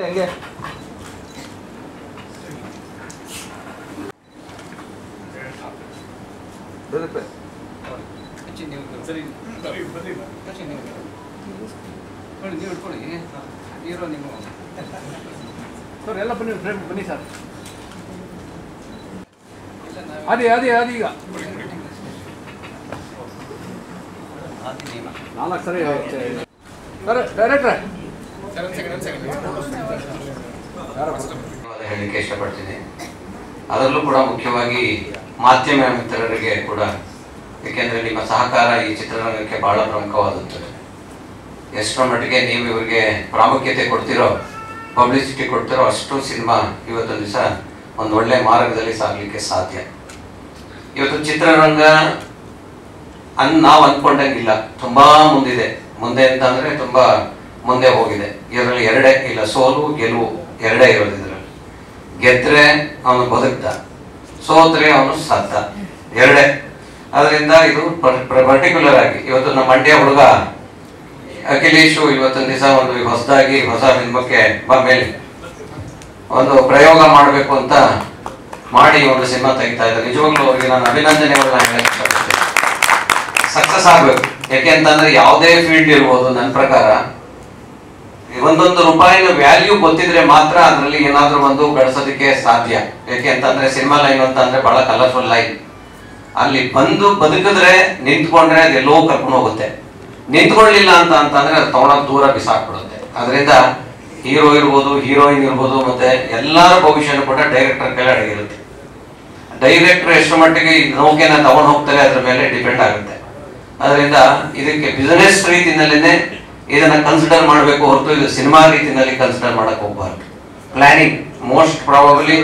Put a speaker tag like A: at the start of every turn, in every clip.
A: ಹೆಂಗೆ
B: ನೀವು ಇಟ್ಕೊಳ್ಳಿ ಹೀರೋ ನೀವು
A: ಸರ್ ಎಲ್ಲ ಬನ್ನಿ ಫ್ರೆಂಡ್ ಬನ್ನಿ ಸರ್ ಅದೇ ಅದೇ ಅದೀಗ 4 ಸರಿ ಸರ್ ಡೈರೆಕ್ಟ್ರೆ
C: ಹೇಳಲಿಕ್ಕೆ ಇಷ್ಟಪಡ್ತೀನಿ. ಅದರಲ್ಲೂ ಕೂಡ ಮುಖ್ಯವಾಗಿ ಮಾಧ್ಯಮ ಮಿತ್ರರಿಗೆ ಕೂಡ, ಏಕೆಂದರೆ ನಿಮ್ಮ ಸಹಕಾರ ಈ ಚಿತ್ರರಂಗಕ್ಕೆ ಬಹಳ ಪ್ರಮುಖವಾದದ್ದು. ಎಷ್ಟರ ಮಟ್ಟಿಗೆ ನೀವು ಇವರಿಗೆ ಪ್ರಾಮುಖ್ಯತೆ ಕೊಡ್ತಿರೋ, ಪಬ್ಲಿಸಿಟಿ ಕೊಡ್ತಿರೋ, ಅಷ್ಟು ಸಿನಿಮಾ ಇವತ್ತು ದಿವಸ ಒಂದು ಒಳ್ಳೆ ಮಾರ್ಗದಲ್ಲಿ ಸಾಗಲಿಕ್ಕೆ ಸಾಧ್ಯ. ಇವತ್ತು ಚಿತ್ರರಂಗ ನಾವು ಅಂದ್ಕೊಂಡಂಗಿಲ್ಲ, ತುಂಬಾ ಮುಂದಿದೆ. ಮುಂದೆ ಅಂತಂದ್ರೆ ತುಂಬಾ ಮುಂದೆ ಹೋಗಿದೆ. ಇದರಲ್ಲಿ ಎರಡೇ ಇಲ್ಲ, ಸೋಲು ಗೆಲುವು ಎರಡೇ ಇರೋದು. ಇದರಲ್ಲಿ ಗೆದ್ರೆ ಅವನು ಬದುಕ್ತ, ಸೋತ್ರೆ ಅವನು ಸತ್ತ, ಎರಡೇ. ಅದರಿಂದ ಇದು ಪರ್ಟಿಕ್ಯುಲರ್ ಆಗಿ ಇವತ್ತು ನಮ್ಮ ಮಂಡ್ಯ ಹುಡುಗ ಅಖಿಲೇಶು ಇವತ್ತೊಂದು ದಿವಸ ಒಂದು ಹೊಸದಾಗಿ ಹೊಸ ಸಿನಿಮಾಕ್ಕೆ ಮೇಲೆ ಒಂದು ಪ್ರಯೋಗ ಮಾಡಬೇಕು ಅಂತ ಮಾಡಿ ಒಂದು ಸಿನಿಮಾ ತೆಗಿತಾ ಇದ್ದಾರೆ. ನಿಜವಾಗ್ಲೂ ಅವರಿಗೆ ನಾನು ಅಭಿನಂದನೆಗಳನ್ನ ಹೇಳಕ್ಕೆ ಇಷ್ಟಪಡ್ತೀನಿ. ಸಕ್ಸಸ್ ಆಗ್ಬೇಕು. ಯಾಕೆ ಅಂತಂದ್ರೆ ಯಾವುದೇ ಫೀಲ್ಡ್ ಇರ್ಬೋದು, ನನ್ನ ಪ್ರಕಾರ ಒಂದೊಂದು ರೂಪಾಯಿನ ವ್ಯಾಲ್ಯೂ ಗೊತ್ತಿದ್ರೆ ಮಾತ್ರ ಅದರಲ್ಲಿ ಏನಾದ್ರೂ ಒಂದು ಗಳಿಸೋದಕ್ಕೆ ಸಾಧ್ಯ. ಯಾಕೆ ಅಂತಂದ್ರೆ ಸಿನಿಮಾ ಲೈನ್ ಅಂತ ಅಂದ್ರೆ ಬಹಳ ಕಲರ್ಫುಲ್ ಲೈನ್. ಅಲ್ಲಿ ಬಂದು ಬದುಕಿದ್ರೆ, ನಿಂತ್ಕೊಂಡ್ರೆ ಅದೆಲ್ಲೋ ಕರ್ಕೊಂಡು ಹೋಗುತ್ತೆ. ನಿಂತ್ಕೊಳ್ಳಿಲ್ಲ ಅಂತಂದ್ರೆ ಅದು ತಗೊಂಡೋಗಿ ದೂರ ಬಿಸಾಕ್ಬಿಡುತ್ತೆ. ಅದರಿಂದ ಹೀರೋ ಇರ್ಬೋದು, ಹೀರೋಯಿನ್ ಇರ್ಬೋದು, ಮತ್ತೆ ಎಲ್ಲರ ಭವಿಷ್ಯನೂ ಕೂಡ ಡೈರೆಕ್ಟರ್ ಕೈಲಿ ಅಡಗಿರುತ್ತೆ. ಡೈರೆಕ್ಟರ್ ಎಷ್ಟು ಮಟ್ಟಿಗೆ ಈ ನೌಕೆನ ತಗೊಂಡು ಹೋಗ್ತಾರೆ ಅದ್ರ ಮೇಲೆ ಡಿಪೆಂಡ್ ಆಗುತ್ತೆ. ಅದರಿಂದ ಇದಕ್ಕೆ ಬಿಸಿನೆಸ್ ರೀತಿನಲ್ಲಿನೇ ಇದನ್ನ ಕನ್ಸಿಡರ್ ಮಾಡಬೇಕು ಹೊರತು ಇದು ಸಿನಿಮಾ ರೀತಿನಲ್ಲಿ ಕನ್ಸಿಡರ್ ಮಾಡಕ್ ಹೋಗ್ಬಾರ್ದು. ಪ್ಲಾನಿಂಗ್ ಮೋಸ್ಟ್ ಪ್ರಾಬಬ್ಲಿ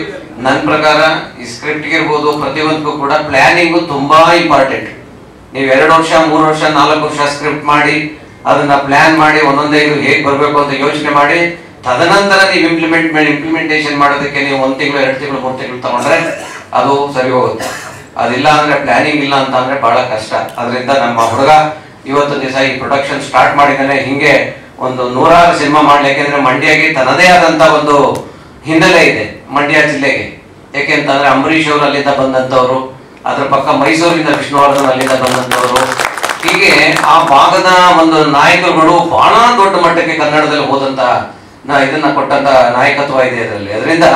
C: ನನ್ನ ಪ್ರಕಾರ ಈ ಸ್ಕ್ರಿಪ್ಟ್ ಇರ್ಬೋದು, ಪ್ರತಿಯೊಂದಕ್ಕೂ ಕೂಡ ಪ್ಲಾನಿಂಗು ತುಂಬಾ ಇಂಪಾರ್ಟೆಂಟ್. ನೀವು 2 ವರ್ಷ 3 ವರ್ಷ 4 ವರ್ಷ ಸ್ಕ್ರಿಪ್ಟ್ ಮಾಡಿ ಅದನ್ನ ಪ್ಲಾನ್ ಮಾಡಿ ಒಂದೊಂದೇ ಇದು ಹೇಗೆ ಬರಬೇಕು ಅಂತ ಯೋಚನೆ ಮಾಡಿ ತದನಂತರ ನೀವು ಇಂಪ್ಲಿಮೆಂಟೇಷನ್ ಮಾಡೋದಕ್ಕೆ ನೀವು 1 ತಿಂಗಳು 2 ತಿಂಗಳು 3 ತಿಂಗಳು ತಗೊಂಡ್ರೆ ಅದು ಸರಿ ಹೋಗುತ್ತೆ. ಅದಿಲ್ಲ ಅಂದ್ರೆ ಪ್ಲಾನಿಂಗ್ ಇಲ್ಲ ಅಂತ ಅಂದ್ರೆ ಬಹಳ ಕಷ್ಟ. ಅದರಿಂದ ನಮ್ಮ ಹುಡುಗ ಇವತ್ತು ದಿವಸ ಈ ಪ್ರೊಡಕ್ಷನ್ ಸ್ಟಾರ್ಟ್ ಮಾಡಿದ್ದಾನೆ. ಹಿಂಗೆ ಒಂದು 100 ಸಿನಿಮಾ ಮಾಡ್ಲಿ. ಯಾಕೆಂದ್ರೆ ಮಂಡ್ಯಗೆ ತನ್ನದೇ ಆದಂತ ಒಂದು ಹಿನ್ನೆಲೆ ಇದೆ ಮಂಡ್ಯ ಜಿಲ್ಲೆಗೆ. ಯಾಕೆ ಅಂತಂದ್ರೆ ಅಂಬರೀಶ್ ಅವರು ಅಲ್ಲಿಂದ ಬಂದಂತವ್ರು, ಅದ್ರ ಪಕ್ಕ ಮೈಸೂರಿನ ವಿಷ್ಣುವರ್ಧನ್ ಅಲ್ಲಿಂದ ಬಂದಂತವ್ರು, ಹೀಗೆ ಆ ಭಾಗದ ಒಂದು ನಾಯಕರುಗಳು ಬಹಳ ದೊಡ್ಡ ಮಟ್ಟಕ್ಕೆ ಕನ್ನಡದಲ್ಲಿ ಹೋದಂತ ಇದನ್ನ ಕೊಟ್ಟಂತ ನಾಯಕತ್ವ ಇದೆ ಇದರಲ್ಲಿ. ಅದರಿಂದ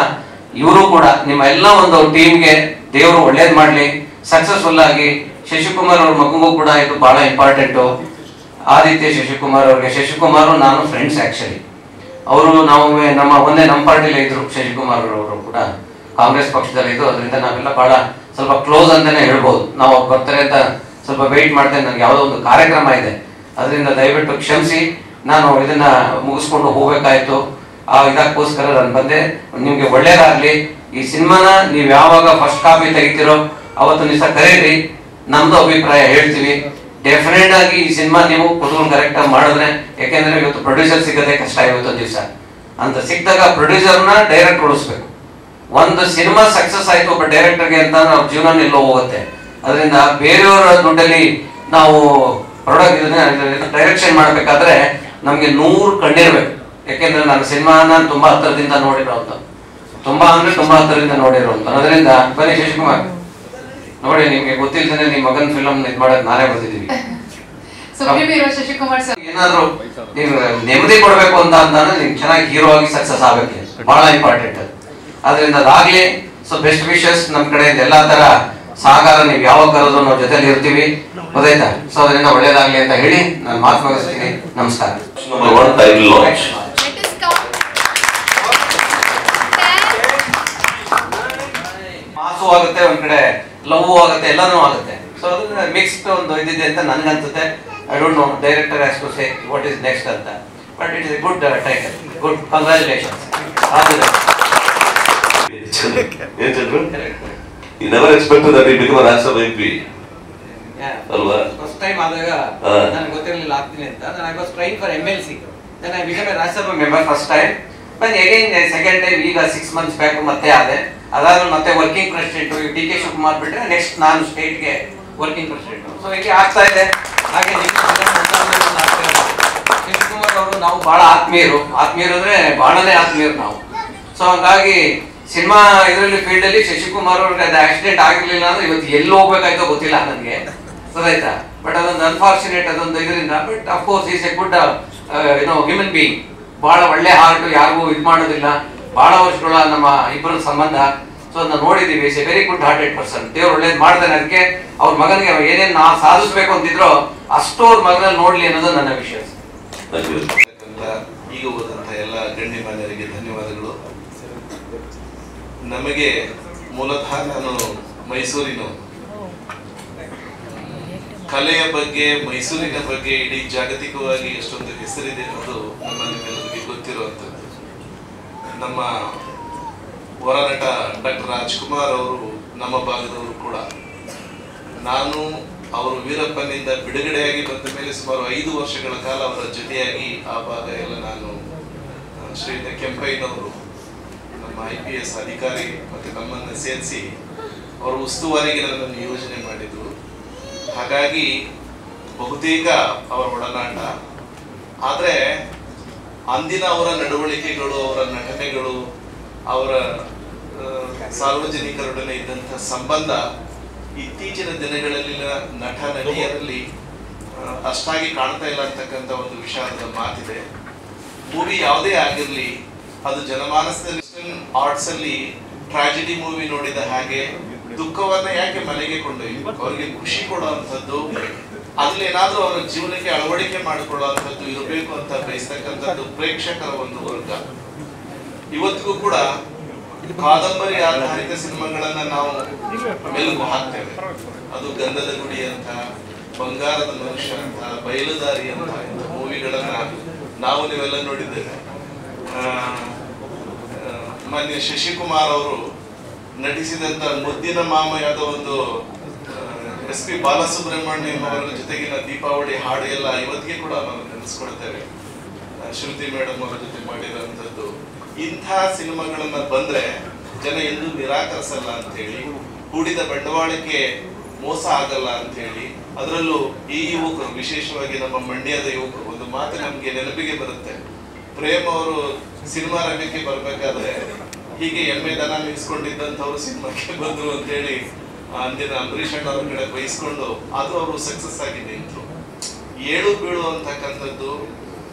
C: ಇವರು ಕೂಡ ನಿಮ್ಮ ಎಲ್ಲ ಒಂದು ಟೀಮ್ಗೆ ದೇವರು ಒಳ್ಳೇದ್ ಮಾಡ್ಲಿ, ಸಕ್ಸಸ್ಫುಲ್ ಆಗಿ. ಶಶಿಕುಮಾರ್ ಅವ್ರ ಮಗಂಗೂ ಕೂಡ ಇದು ಬಹಳ ಇಂಪಾರ್ಟೆಂಟು. ಆದಿತ್ಯ ಶಶಿಕುಮಾರ್ ಅವ್ರಿಗೆ, ಶಶಿಕುಮಾರ್ ನಾನು ಫ್ರೆಂಡ್ಸ್ ಆಕ್ಚುಲಿ. ಅವರು ನಾವು ನಮ್ಮ ಪಾರ್ಟಿಲೇ ಇದ್ರು. ಶಶಿಕುಮಾರ್ ಅವರು ಕೂಡ ಕಾಂಗ್ರೆಸ್ ಪಕ್ಷದಲ್ಲಿ ಇದ್ದು. ಅದರಿಂದ ನಾವೆಲ್ಲ ಬಹಳ ಸ್ವಲ್ಪ ಕ್ಲೋಸ್ ಅಂತಾನೆ ಹೇಳ್ಬೋದು. ನಾವು ಅವ್ರು ಬರ್ತಾರೆ ಅಂತ ಸ್ವಲ್ಪ ವೆಯ್ಟ್ ಮಾಡ್ತೇನೆ. ನನಗೆ ಯಾವುದೋ ಒಂದು ಕಾರ್ಯಕ್ರಮ ಇದೆ, ಅದರಿಂದ ದಯವಿಟ್ಟು ಕ್ಷಮಿಸಿ. ನಾನು ಇದನ್ನ ಮುಗಿಸ್ಕೊಂಡು ಹೋಗ್ಬೇಕಾಯ್ತು. ಇದಕ್ಕೋಸ್ಕರ ನಾನು ಬಂದೆ. ನಿಮ್ಗೆ ಒಳ್ಳೇದಾಗ್ಲಿ. ಈ ಸಿನಿಮಾನ ನೀವು ಯಾವಾಗ ಫಸ್ಟ್ ಕಾಪಿ ತೆಗಿತೀರೋ ಅವತ್ತು ದಿವಸ ಕರೀರಿ, ನಮ್ದು ಅಭಿಪ್ರಾಯ ಹೇಳ್ತೀವಿ. ಡೆಫಿನೆಟ್ ಆಗಿ ಈ ಸಿನಿಮಾ ನೀವು ಕುಟುಂಬ ಕರೆಕ್ಟ್ ಆಗಿ ಮಾಡಿದ್ರೆ, ಯಾಕೆಂದ್ರೆ ಇವತ್ತು ಪ್ರೊಡ್ಯೂಸರ್ ಸಿಗೋದೇ ಕಷ್ಟ. ಇವತ್ತೊಂದು ದಿವಸ ಅಂತ ಸಿಕ್ಕಿದಾಗ ಪ್ರೊಡ್ಯೂಸರ್ನ ಡೈರೆಕ್ಟ್ ಉಳಿಸ್ಬೇಕು. ಒಂದು ಸಿನಿಮಾ ಸಕ್ಸಸ್ ಆಯ್ತು ಒಬ್ಬ ಡೈರೆಕ್ಟರ್ಗೆ ಅಂತ ಅವ್ರ ಜೀವನ ಎಲ್ಲೋ ಹೋಗುತ್ತೆ. ಅದರಿಂದ ಬೇರೆಯವರ ದುಡ್ಡಲ್ಲಿ ನಾವು ಡೈರೆಕ್ಷನ್ ಮಾಡ್ಬೇಕಾದ್ರೆ ನಮ್ಗೆ 100 ಕಣ್ಣಿರ್ಬೇಕು. ಯಾಕೆಂದ್ರೆ ನಾನು ಸಿನಿಮಾನ ತುಂಬಾ ಹತ್ತಿರದಿಂದ ನೋಡಿರೋಂಥ, ತುಂಬಾ ಹತ್ತಿರದಿಂದ ನೋಡಿರೋಂಥ. ಅದರಿಂದ ಬನ್ನಿ ಶಶಿಕುಮಾರ್, ನೋಡಿ ನಿಮ್ಗೆ ಗೊತ್ತಿಲ್ದೇನೆ ನಿಮ್ ಮಗನ್ ಫಿಲಮ್ ಇದ್ ಮಾಡಕ್ ನಾನೇ ಬಂದಿದ್ದೀವಿ. ಏನಾದ್ರು ನೀವು ನೆಮ್ಮದಿ ಕೊಡ್ಬೇಕು ಅಂತ ಅಂತಂದ್ರೆ ನಿಮ್ಗೆ ಚೆನ್ನಾಗಿ ಹೀರೋ ಆಗಿ ಸಕ್ಸಸ್ ಆಗಕ್ಕೆ ಬಹಳ ಇಂಪಾರ್ಟೆಂಟ್ ಅದು. ಅದರಿಂದ ಅದಾಗ್ಲಿ. ಸೊ ಬೆಸ್ಟ್ ವಿಶಸ್ ನಮ್ ಕಡೆ ಎಲ್ಲಾ ತರ ಸಹಕಾರ ನೀವು ಯಾವಾಗ ಕರೆದ್ರು ನಾವು ಜೊತೆಲಿ ಇರ್ತೀವಿ, ಗೊತ್ತಾಯ್ತಾ? ಸೊ ಅದರಿಂದ ಒಳ್ಳೇದಾಗ್ಲಿ ಅಂತ ಹೇಳಿ ನಾನು ಮಾತು ಮುಗಿಸ್ತೀನಿ. ನಮಸ್ಕಾರ. ಮಾಸು ಆಗುತ್ತೆ, ಒಂದ್ ಕಡೆ ಲವ್ ಆಗುತ್ತೆ, ಎಲ್ಲಾನು ಆಗುತ್ತೆ. ಸೊ ಅದನ್ನ ಮಿಕ್ಸ್ಡ್ ಒಂದು ಇದಿದೆ ಅಂತ ನನ್ಗನ್ಸುತ್ತೆ. I don't know director has to say what is next ಅಂತ. But it is a good title. Good, congratulations.
D: You never expected that he became a Rajya Sabha MP.
C: ಅಲ್ವಾ? ಫಸ್ಟ್ ಟೈಮ್ ಆದಾಗ ನನಗೆ ಗೊತ್ತಿರಲಿಲ್ಲ ಆಗ್ತೀನಿ ಅಂತ. then I was trying for MLC. then I became a Rajya Sabha member first time. but again second time ಈಗ 6 months back ಮತ್ತೆ ಆದೆ. ಅದಾದ್ಮೇಲೆ ಮತ್ತೆ working president D K Shivakumar ಬಿಟ್ರೆ ನೆಕ್ಸ್ಟ್ ನಾನು ಸ್ಟೇಟ್ಗೆ ವರ್ಕಿಂಗ್ ಪ್ರೆಸಿಡೆಂಟ್. ಸೊ ಹೀಗೆ ಆಗ್ತಾ ಇದೆ. ಹಾಗೆ ಶಿವಕುಮಾರ್ ಅವರು ನಾವು ಬಹಳ ಆತ್ಮೀಯರು ಅಂದ್ರೆ ಬಹಳನೇ ಆತ್ಮೀಯರು ನಾವು. ಸೊ ಹಾಗಾಗಿ ಸಿನಿಮಾ ಇದರಲ್ಲಿ ಫೀಲ್ಡ್ ಅಲ್ಲಿ ಶಶಿಕುಮಾರ್ ಅವ್ರಿಗೆ ಅದು ಆಕ್ಸಿಡೆಂಟ್ ಆಗಿರ್ಲಿಲ್ಲ ಅಂದ್ರೆ ಇವತ್ತು ಎಲ್ಲಿ ಹೋಗ್ಬೇಕಾಯ್ತೋ ಗೊತ್ತಿಲ್ಲ ನನಗೆ, ಗೊತ್ತಾಯ್ತಾ. ಬಟ್ ಅದೊಂದು ಅನ್ಫಾರ್ಚುನೇಟ್ ಅದೊಂದು ಇದರಿಂದ. But of course is A good human being, ಬಹಳ ಒಳ್ಳೆ ಹಾರ್ಟ್, ಯಾರಿಗೂ ಇದು ಮಾಡೋದಿಲ್ಲ, ಬಹಳ ವರ್ಷಗಳ ನಮ್ಮ ಇಬ್ಬರ ಸಂಬಂಧ. ಸೊ ಅದನ್ನ ನೋಡಿದೀವಿ. Is A very good hearted person. ದೇವ್ರು ಒಳ್ಳೇದು ಮಾಡ್ತಾನೆ. ಅದಕ್ಕೆ ಅವ್ರ ಮಗನಿಗೆ ಏನೇನು ನಾ ಸಾಧಿಸ್ಬೇಕು ಅಂತಿದ್ರೋ ಅಷ್ಟು ಅವ್ರ ಮಗನಲ್ಲಿ ನೋಡ್ಲಿ ಅನ್ನೋದು ನನ್ನ ವಿಷಯ.
E: ಈಗ ಹೋದಂತ ಎಲ್ಲ ಗಣ್ಯಮಾನ್ಯರಿಗೆ ಧನ್ಯವಾದಗಳು. ನಮಗೆ ಮೂಲತಃ ನಾನು ಮೈಸೂರಿನ ಕಲೆಯ ಬಗ್ಗೆ, ಮೈಸೂರಿನ ಬಗ್ಗೆ ಇಡೀ ಜಾಗತಿಕವಾಗಿ ಎಷ್ಟೊಂದು ಹೆಸರಿದೆ ಅನ್ನೋದು ನಮ್ಮೆಲ್ಲರಿಗೆ ಗೊತ್ತಿರುವಂಥದ್ದು. ನಮ್ಮ ಹೊರನಟ ಡಾಕ್ಟರ್ ರಾಜ್ಕುಮಾರ್ ಅವರು ನಮ್ಮ ಭಾಗದವರು ಕೂಡ. ನಾನು ಅವರು ವೀರಪ್ಪನಿಂದ ಬಿಡುಗಡೆಯಾಗಿ ಬಂದ ಮೇಲೆ ಸುಮಾರು 5 ವರ್ಷಗಳ ಕಾಲ ಅವರ ಜೊತೆಯಾಗಿ ಆ ಭಾಗ ಎಲ್ಲ ನಾನು ಶ್ರೀಯುತ ಕೆಂಪಯ್ಯನವರು ನಮ್ಮ IPS ಅಧಿಕಾರಿ ಮತ್ತೆ ನಮ್ಮನ್ನು ಸೇರಿಸಿ ಅವರು ಉಸ್ತುವಾರಿಗೆ ನನ್ನನ್ನು ಯೋಜನೆ ಮಾಡಿದ್ರು. ಹಾಗಾಗಿ ಬಹುತೇಕ ಅವರ ಒಡನಾಟ. ಆದರೆ ಅಂದಿನ ಅವರ ನಡವಳಿಕೆಗಳು, ಅವರ ನಟನೆಗಳು, ಅವರ ಸಾರ್ವಜನಿಕರೊಡನೆ ಇದ್ದಂಥ ಸಂಬಂಧ ಇತ್ತೀಚಿನ ದಿನಗಳಲ್ಲಿನ ನಟ ನಟಿಯರಲ್ಲಿ ಅಷ್ಟಾಗಿ ಕಾಣ್ತಾ ಇಲ್ಲ ಅಂತಕ್ಕಂಥ ಒಂದು ವಿಷಾದದ ಮಾತಿದೆ. ಮೂವಿ ಯಾವುದೇ ಆಗಿರಲಿ ಅದು ಜನಮಾನಸದಲ್ಲಿ ಆರ್ಟ್ಸ್ ಅಲ್ಲಿ ಟ್ರಾಜಿಡಿ ಮೂವಿ ನೋಡಿದ ಹಾಗೆ ದುಃಖವನ್ನ ಯಾಕೆ ಮನೆಗೆ ಕೊಂಡೊಯ್ಯಬೇಕು, ಅವರಿಗೆ ಖುಷಿ ಕೊಡುವಂಥದ್ದು, ಅದ್ರಲ್ಲಿ ಏನಾದ್ರೂ ಅವರ ಜೀವನಕ್ಕೆ ಅಳವಡಿಕೆ ಮಾಡಿಕೊಳ್ಳುವಂಥದ್ದು ಇರಬೇಕು ಅಂತ ಬಯಸ್ತಕ್ಕಂಥದ್ದು ಪ್ರೇಕ್ಷಕರ ಒಂದು ವರ್ಗ. ಇವತ್ತಿಗೂ ಕೂಡ ಕಾದಂಬರಿ ಆಧಾರಿತ ಸಿನಿಮಾಗಳನ್ನ ನಾವು ಮೆಲುಕು ಹಾಕ್ತೇವೆ. ಅದು ಗಂಧದ ಗುಡಿ ಅಂತ, ಬಂಗಾರದ ಮನುಷ್ಯ ಅಂತ, ಬಯಲುದಾರಿ ಅಂತ ಮೂವಿಗಳನ್ನ ನಾವು ನೀವೆಲ್ಲ ನೋಡಿದ್ದೇವೆ. ಮಾನ್ಯ ಶಶಿಕುಮಾರ್ ಅವರು ನಟಿಸಿದಂತ ಮುದ್ದಿನ ಮಾಮ ಯಾವುದೋ ಒಂದು SP ಬಾಲಸುಬ್ರಹ್ಮಣ್ಯಂ ಅವರ ಜೊತೆಗಿನ ದೀಪಾವಳಿ ಹಾಡು ಎಲ್ಲ ಇವತ್ತಿಗೆ ಕೂಡ ನಾವು ನೆನೆಸ್ಕೊಳ್ತೇವೆ. ಶ್ರುತಿ ಮೇಡಮ್ ಅವರ ಜೊತೆ ಮಾಡಿರುವಂತದ್ದು. ಇಂಥ ಸಿನಿಮಾಗಳನ್ನ ಬಂದ್ರೆ ಜನ ಎಂದೂ ನಿರಾಕರಿಸಲ್ಲ ಅಂತ ಹೇಳಿ, ಹೂಡಿದ ಬಂಡವಾಳಕ್ಕೆ ಮೋಸ ಆಗಲ್ಲ ಅಂತ ಹೇಳಿ, ಅದರಲ್ಲೂ ಈ ಯುವಕರು, ವಿಶೇಷವಾಗಿ ನಮ್ಮ ಮಂಡ್ಯದ ಯುವಕರು, ಒಂದು ಮಾತು ನಮ್ಗೆ ನೆನಪಿಗೆ ಬರುತ್ತೆ. ಪ್ರೇಮ್ ಅವರು ಸಿನಿಮಾ ರಂಗಕ್ಕೆ ಬರ್ಬೇಕಾದ್ರೆ ಹೀಗೆ ಎಮ್ಮೆ ದನ ನಿಲ್ಸ್ಕೊಂಡಿದ್ದಂಥವ್ರು ಸಿನಿಮಾಕ್ಕೆ ಬಂದ್ರು ಅಂತ ಹೇಳಿ ಅಂದಿನ ಅಂಬರೀಷ್ ಅಣ್ಣ ಅವ್ರ ಕಡೆ ಬಯಸ್ಕೊಂಡು ಅದು ಅವರು ಸಕ್ಸಸ್ ಆಗಿ ನಿಂತರು. ಏಳು ಬೀಳು ಅಂತಕ್ಕಂಥದ್ದು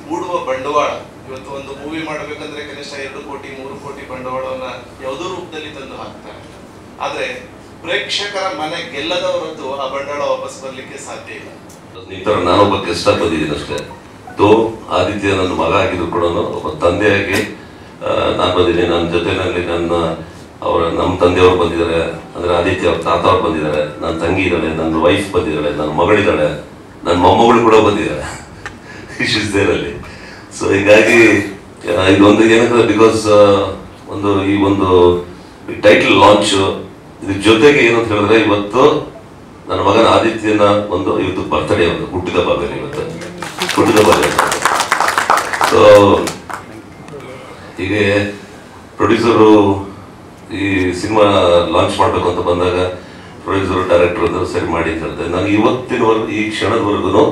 E: ಹೂಡುವ ಬಂಡವಾಳ. ಇವತ್ತು ಒಂದು ಮೂವಿ ಮಾಡ್ಬೇಕಂದ್ರೆ ಕನಿಷ್ಠ 2 ಕೋಟಿ 3 ಕೋಟಿ ಬಂಡವಾಳವನ್ನ ಯಾವುದೋ ರೂಪದಲ್ಲಿ ತಂದು ಹಾಕ್ತಾರೆ. ಆದ್ರೆ ಪ್ರೇಕ್ಷಕರ ಮನೆ ಗೆಲ್ಲದವರದ್ದು ಆ ಬಂಡವಾಳ ವಾಪಸ್ ಬರ್ಲಿಕ್ಕೆ ಸಾಧ್ಯ ಇಲ್ಲ.
D: ನಿಂತರ ನಾನೊಬ್ಬ ಗೆಸ್ಟ್ ಆಗಿ ಬಂದಿದ್ದೀನಿ ಅಷ್ಟೇ. ಆದಿತ್ಯ ನನ್ನ ಮಗ ಆಗಿದ್ರು ಕೂಡ ಒಬ್ಬ ತಂದೆಯಾಗಿ ನಾನು ಬಂದಿದ್ದೀನಿ. ನನ್ನ ಜೊತೆನಲ್ಲಿ ನಮ್ಮ ತಂದೆಯವರು ಬಂದಿದ್ದಾರೆ, ಅಂದ್ರೆ ಆದಿತ್ಯ ಅವ್ರ ತಾತ ಅವ್ರು ಬಂದಿದ್ದಾರೆ, ನನ್ನ ತಂಗಿ ಇದ್ದಾಳೆ, ನನ್ನ ವೈಫ್ ಬಂದಿದ್ದಾಳೆ, ನನ್ನ ಮಗಳಿದ್ದಾಳೆ, ನನ್ನ ಮೊಮ್ಮಗಳು ಕೂಡ ಬಂದಿದ್ದಾಳೆ ಅಲ್ಲಿ. ಸೊ ಹೀಗಾಗಿ ಇದೊಂದು ಏನಂದ್ರೆ ಬಿಕಾಸ್ ಈ ಒಂದು ಟೈಟಲ್ ಲಾಂಚ್ ಇದ್ರ ಜೊತೆಗೆ ಏನಂತ ಹೇಳಿದ್ರೆ ಇವತ್ತು ನನ್ನ ಮಗನ ಆದಿತ್ಯನ ಇವತ್ತು ಬರ್ತ್ಡೇ, ಒಂದು ಹುಟ್ಟಿದ ಹಬ್ಬ ಇವತ್ತು ಹುಟ್ಟಿದ ಹಬ್ಬ. ಸೊ ಹೀಗೆ ಪ್ರೊಡ್ಯೂಸರು ಈ ಸಿನಿಮಾ ಲಾಂಚ್ ಮಾಡ್ಬೇಕು ಅಂತ ಬಂದಾಗ ಪ್ರೊಡ್ಯೂಸರ್ ಡೈರೆಕ್ಟರ್ ಅಂದ್ರೆ ಸರಿ ಮಾಡಿ ಅಂತ ಹೇಳ್ತಾರೆ. ನನಗೆ ಇವತ್ತಿನವರೆಗೂ ಈ ಕ್ಷಣದವರೆಗೂ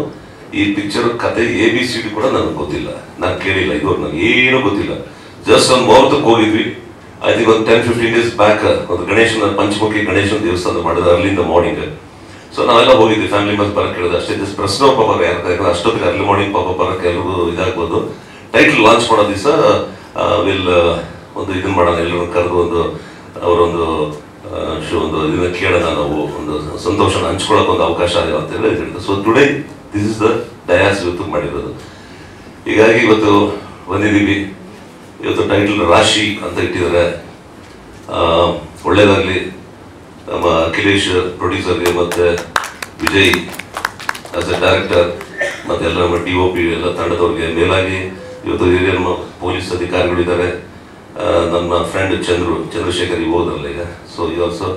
D: ಈ ಪಿಕ್ಚರ್ ಕತೆ ABCD ಕೂಡ ನನಗೆ ಗೊತ್ತಿಲ್ಲ, ನಾನು ಕೇಳಿಲ್ಲ, ಇದುವರೆಗೂ ನನಗೆ ಏನೂ ಗೊತ್ತಿಲ್ಲ. ಜಸ್ಟ್ ಒಂದು ಮುಹೂರ್ತಕ್ಕೆ ಹೋಗಿದ್ವಿ. ಐ ಥಿಂಕ್ ಒಂದು 10-15 ಡೇಸ್ ಬ್ಯಾಕ್ ಒಂದು ಗಣೇಶನ ಪಂಚಮುಖಿ ಗಣೇಶನ ದೇವಸ್ಥಾನ ಮಾಡಿದ ಅರ್ಲಿಂದ ಮಾರ್ನಿಂಗ್. ಸೊ ನಾವೆಲ್ಲ ಹೋಗಿದ್ವಿ, ಫ್ಯಾಮಿಲಿ ಮೆಂಬರ್ಸ್ ಬರಕ್ಕೆ ಕೇಳಿದ್ರೆ ಅಷ್ಟೇ. ಜಸ್ಟ್ ಪ್ರಶ್ನೆ ಪಾಪ ಯಾಕಂದ್ರೆ ಅಷ್ಟೊತ್ತಿಗೆ ಅರ್ಲಿ ಮಾರ್ನಿಂಗ್ ಪಾಪ ಬರಕ್ಕೆ ಎಲ್ಲರಿಗೂ ಇದಾಗ್ಬೋದು. ಟೈಟಲ್ ಲಾಂಚ್ ಮಾಡೋ ದಿವಸ ಒಂದು ಇದನ್ನ ಮಾಡೋಣ, ಎಲ್ಲರೂ ಕರೆದು ಅವರೊಂದು ಇದನ್ನ ಕೇಳೋಣ, ನಾವು ಒಂದು ಸಂತೋಷನ ಹಂಚ್ಕೊಳ್ಳೋಕೆ ಒಂದು ಅವಕಾಶ ಅಂತ ಹೇಳಿ ಹೇಳಿದ್ರು. So today this is the Dias ಇವತ್ತು ಮಾಡಿರೋದು. ಹೀಗಾಗಿ ಇವತ್ತು ಬಂದಿದ್ದೀವಿ. ಇವತ್ತು ಟೈಟಲ್ ರಾಶಿ ಅಂತ ಇಟ್ಟಿದ್ದಾರೆ. ಒಳ್ಳೇದಾಗಲಿ ನಮ್ಮ ಅಖಿಲೇಶ್ ಪ್ರೊಡ್ಯೂಸರ್ಗೆ, ಮತ್ತು ವಿಜಯ್ ಆಸ್ ಎ ಡೈರೆಕ್ಟರ್, ಮತ್ತು ಎಲ್ಲ ನಮ್ಮ DOP ಎಲ್ಲ ತಂಡದವ್ರಿಗೆ. ಮೇಲಾಗಿ ಇವತ್ತು ಹಿರಿಯ ನಮ್ಮ ಪೊಲೀಸ್ ಅಧಿಕಾರಿಗಳಿದ್ದಾರೆ. ನನ್ನ ಫ್ರೆಂಡ್ ಚಂದ್ರಶೇಖರ್ ಹೋದ್ರಲ್ಲ ಈಗ. ಸೊ ಈ ಆಲ್ಸೋ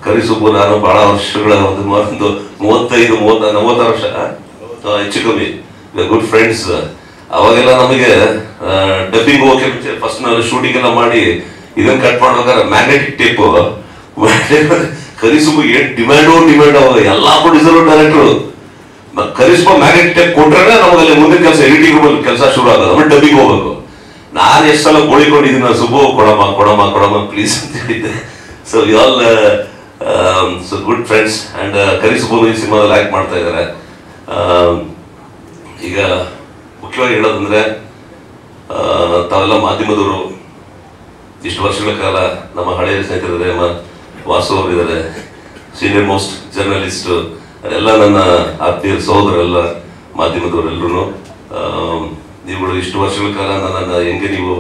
D: ಕರಿಸುಬ್ಬು ನಾನು ಬಹಳ ವರ್ಷಗಳ ಒಂದು 35-40 ವರ್ಷ ಹೆಚ್ಚು ಕಮ್ಮಿ ಗುಡ್ ಫ್ರೆಂಡ್ಸ್. ಅವಾಗೆಲ್ಲ ನಮಗೆ ಡಬ್ಬಿಂಗ್ ಹೋಗಿ ಫಸ್ಟ್ ನಾನು ಶೂಟಿಂಗ್ ಎಲ್ಲ ಮಾಡಿ ಇದನ್ನ ಕಟ್ ಮಾಡ್ಬೇಕಾದ್ರೆ ಮ್ಯಾಗ್ನೆಟಿಕ್ ಟೇಪ್ ಕರಿಸುಬ್ಬು ಏನು ಡಿಮ್ಯಾಂಡ್ ಅವಾಗ ಎಲ್ಲಾ producer director Karizma magnetic tape ಕೊಟ್ರೆ ನಮಗೆ ಮುಂದಿನ ಕೆಲಸ ಎಡಿಟಿಂಗ್ ರೂಮ್ ಕೆಲಸ ಶುರು ಆಗೋದು. ಆಮೇಲೆ ಡಬ್ಬಿಗೆ ಹೋಗ್ಬೇಕು. ನಾನು ಎಷ್ಟು ಸಲ ಗೋಳಿಕೊಂಡಿದ್ದೀನಿ, ಸುಬ್ಬು ಕೊಡಮ್ಮ ಕೊಡಮ್ಮ ಕೊಡಮ್ಮ ಪ್ಲೀಸ್ ಅಂತ ಹೇಳಿದ್ದೆ. So we also good friends and Karishma ಈ ಸಿನಿಮಾದಲ್ಲಿ ಆಕ್ಟ್ ಮಾಡ್ತಾ ಇದ್ದಾರೆ. ಈಗ ಮುಖ್ಯವಾಗಿ ಹೇಳೋದಂದ್ರೆ ತಾವೆಲ್ಲ ಮಾಧ್ಯಮದವರು ಇಷ್ಟು ವರ್ಷಗಳ ಕಾಲ ನಮ್ಮ ಹಳೆಯ ಸ್ನೇಹಿತರಿದ್ದಾರೆ, ವಾಸು ಅವರಿದ್ದಾರೆ, ಸೀನಿಯರ್ ಮೋಸ್ಟ್ ಜರ್ನಲಿಸ್ಟ್, ಎಲ್ಲ ನನ್ನ ಆತ್ಮೀಯರ ಸಹೋದರೆಲ್ಲ ಮಾಧ್ಯಮದವರೆಲ್ಲರೂ ನೀವುಗಳು ಇಷ್ಟು ವರ್ಷಗಳ ಕಾಲ ನನ್ನನ್ನು ಹೆಂಗೆ ನೀವು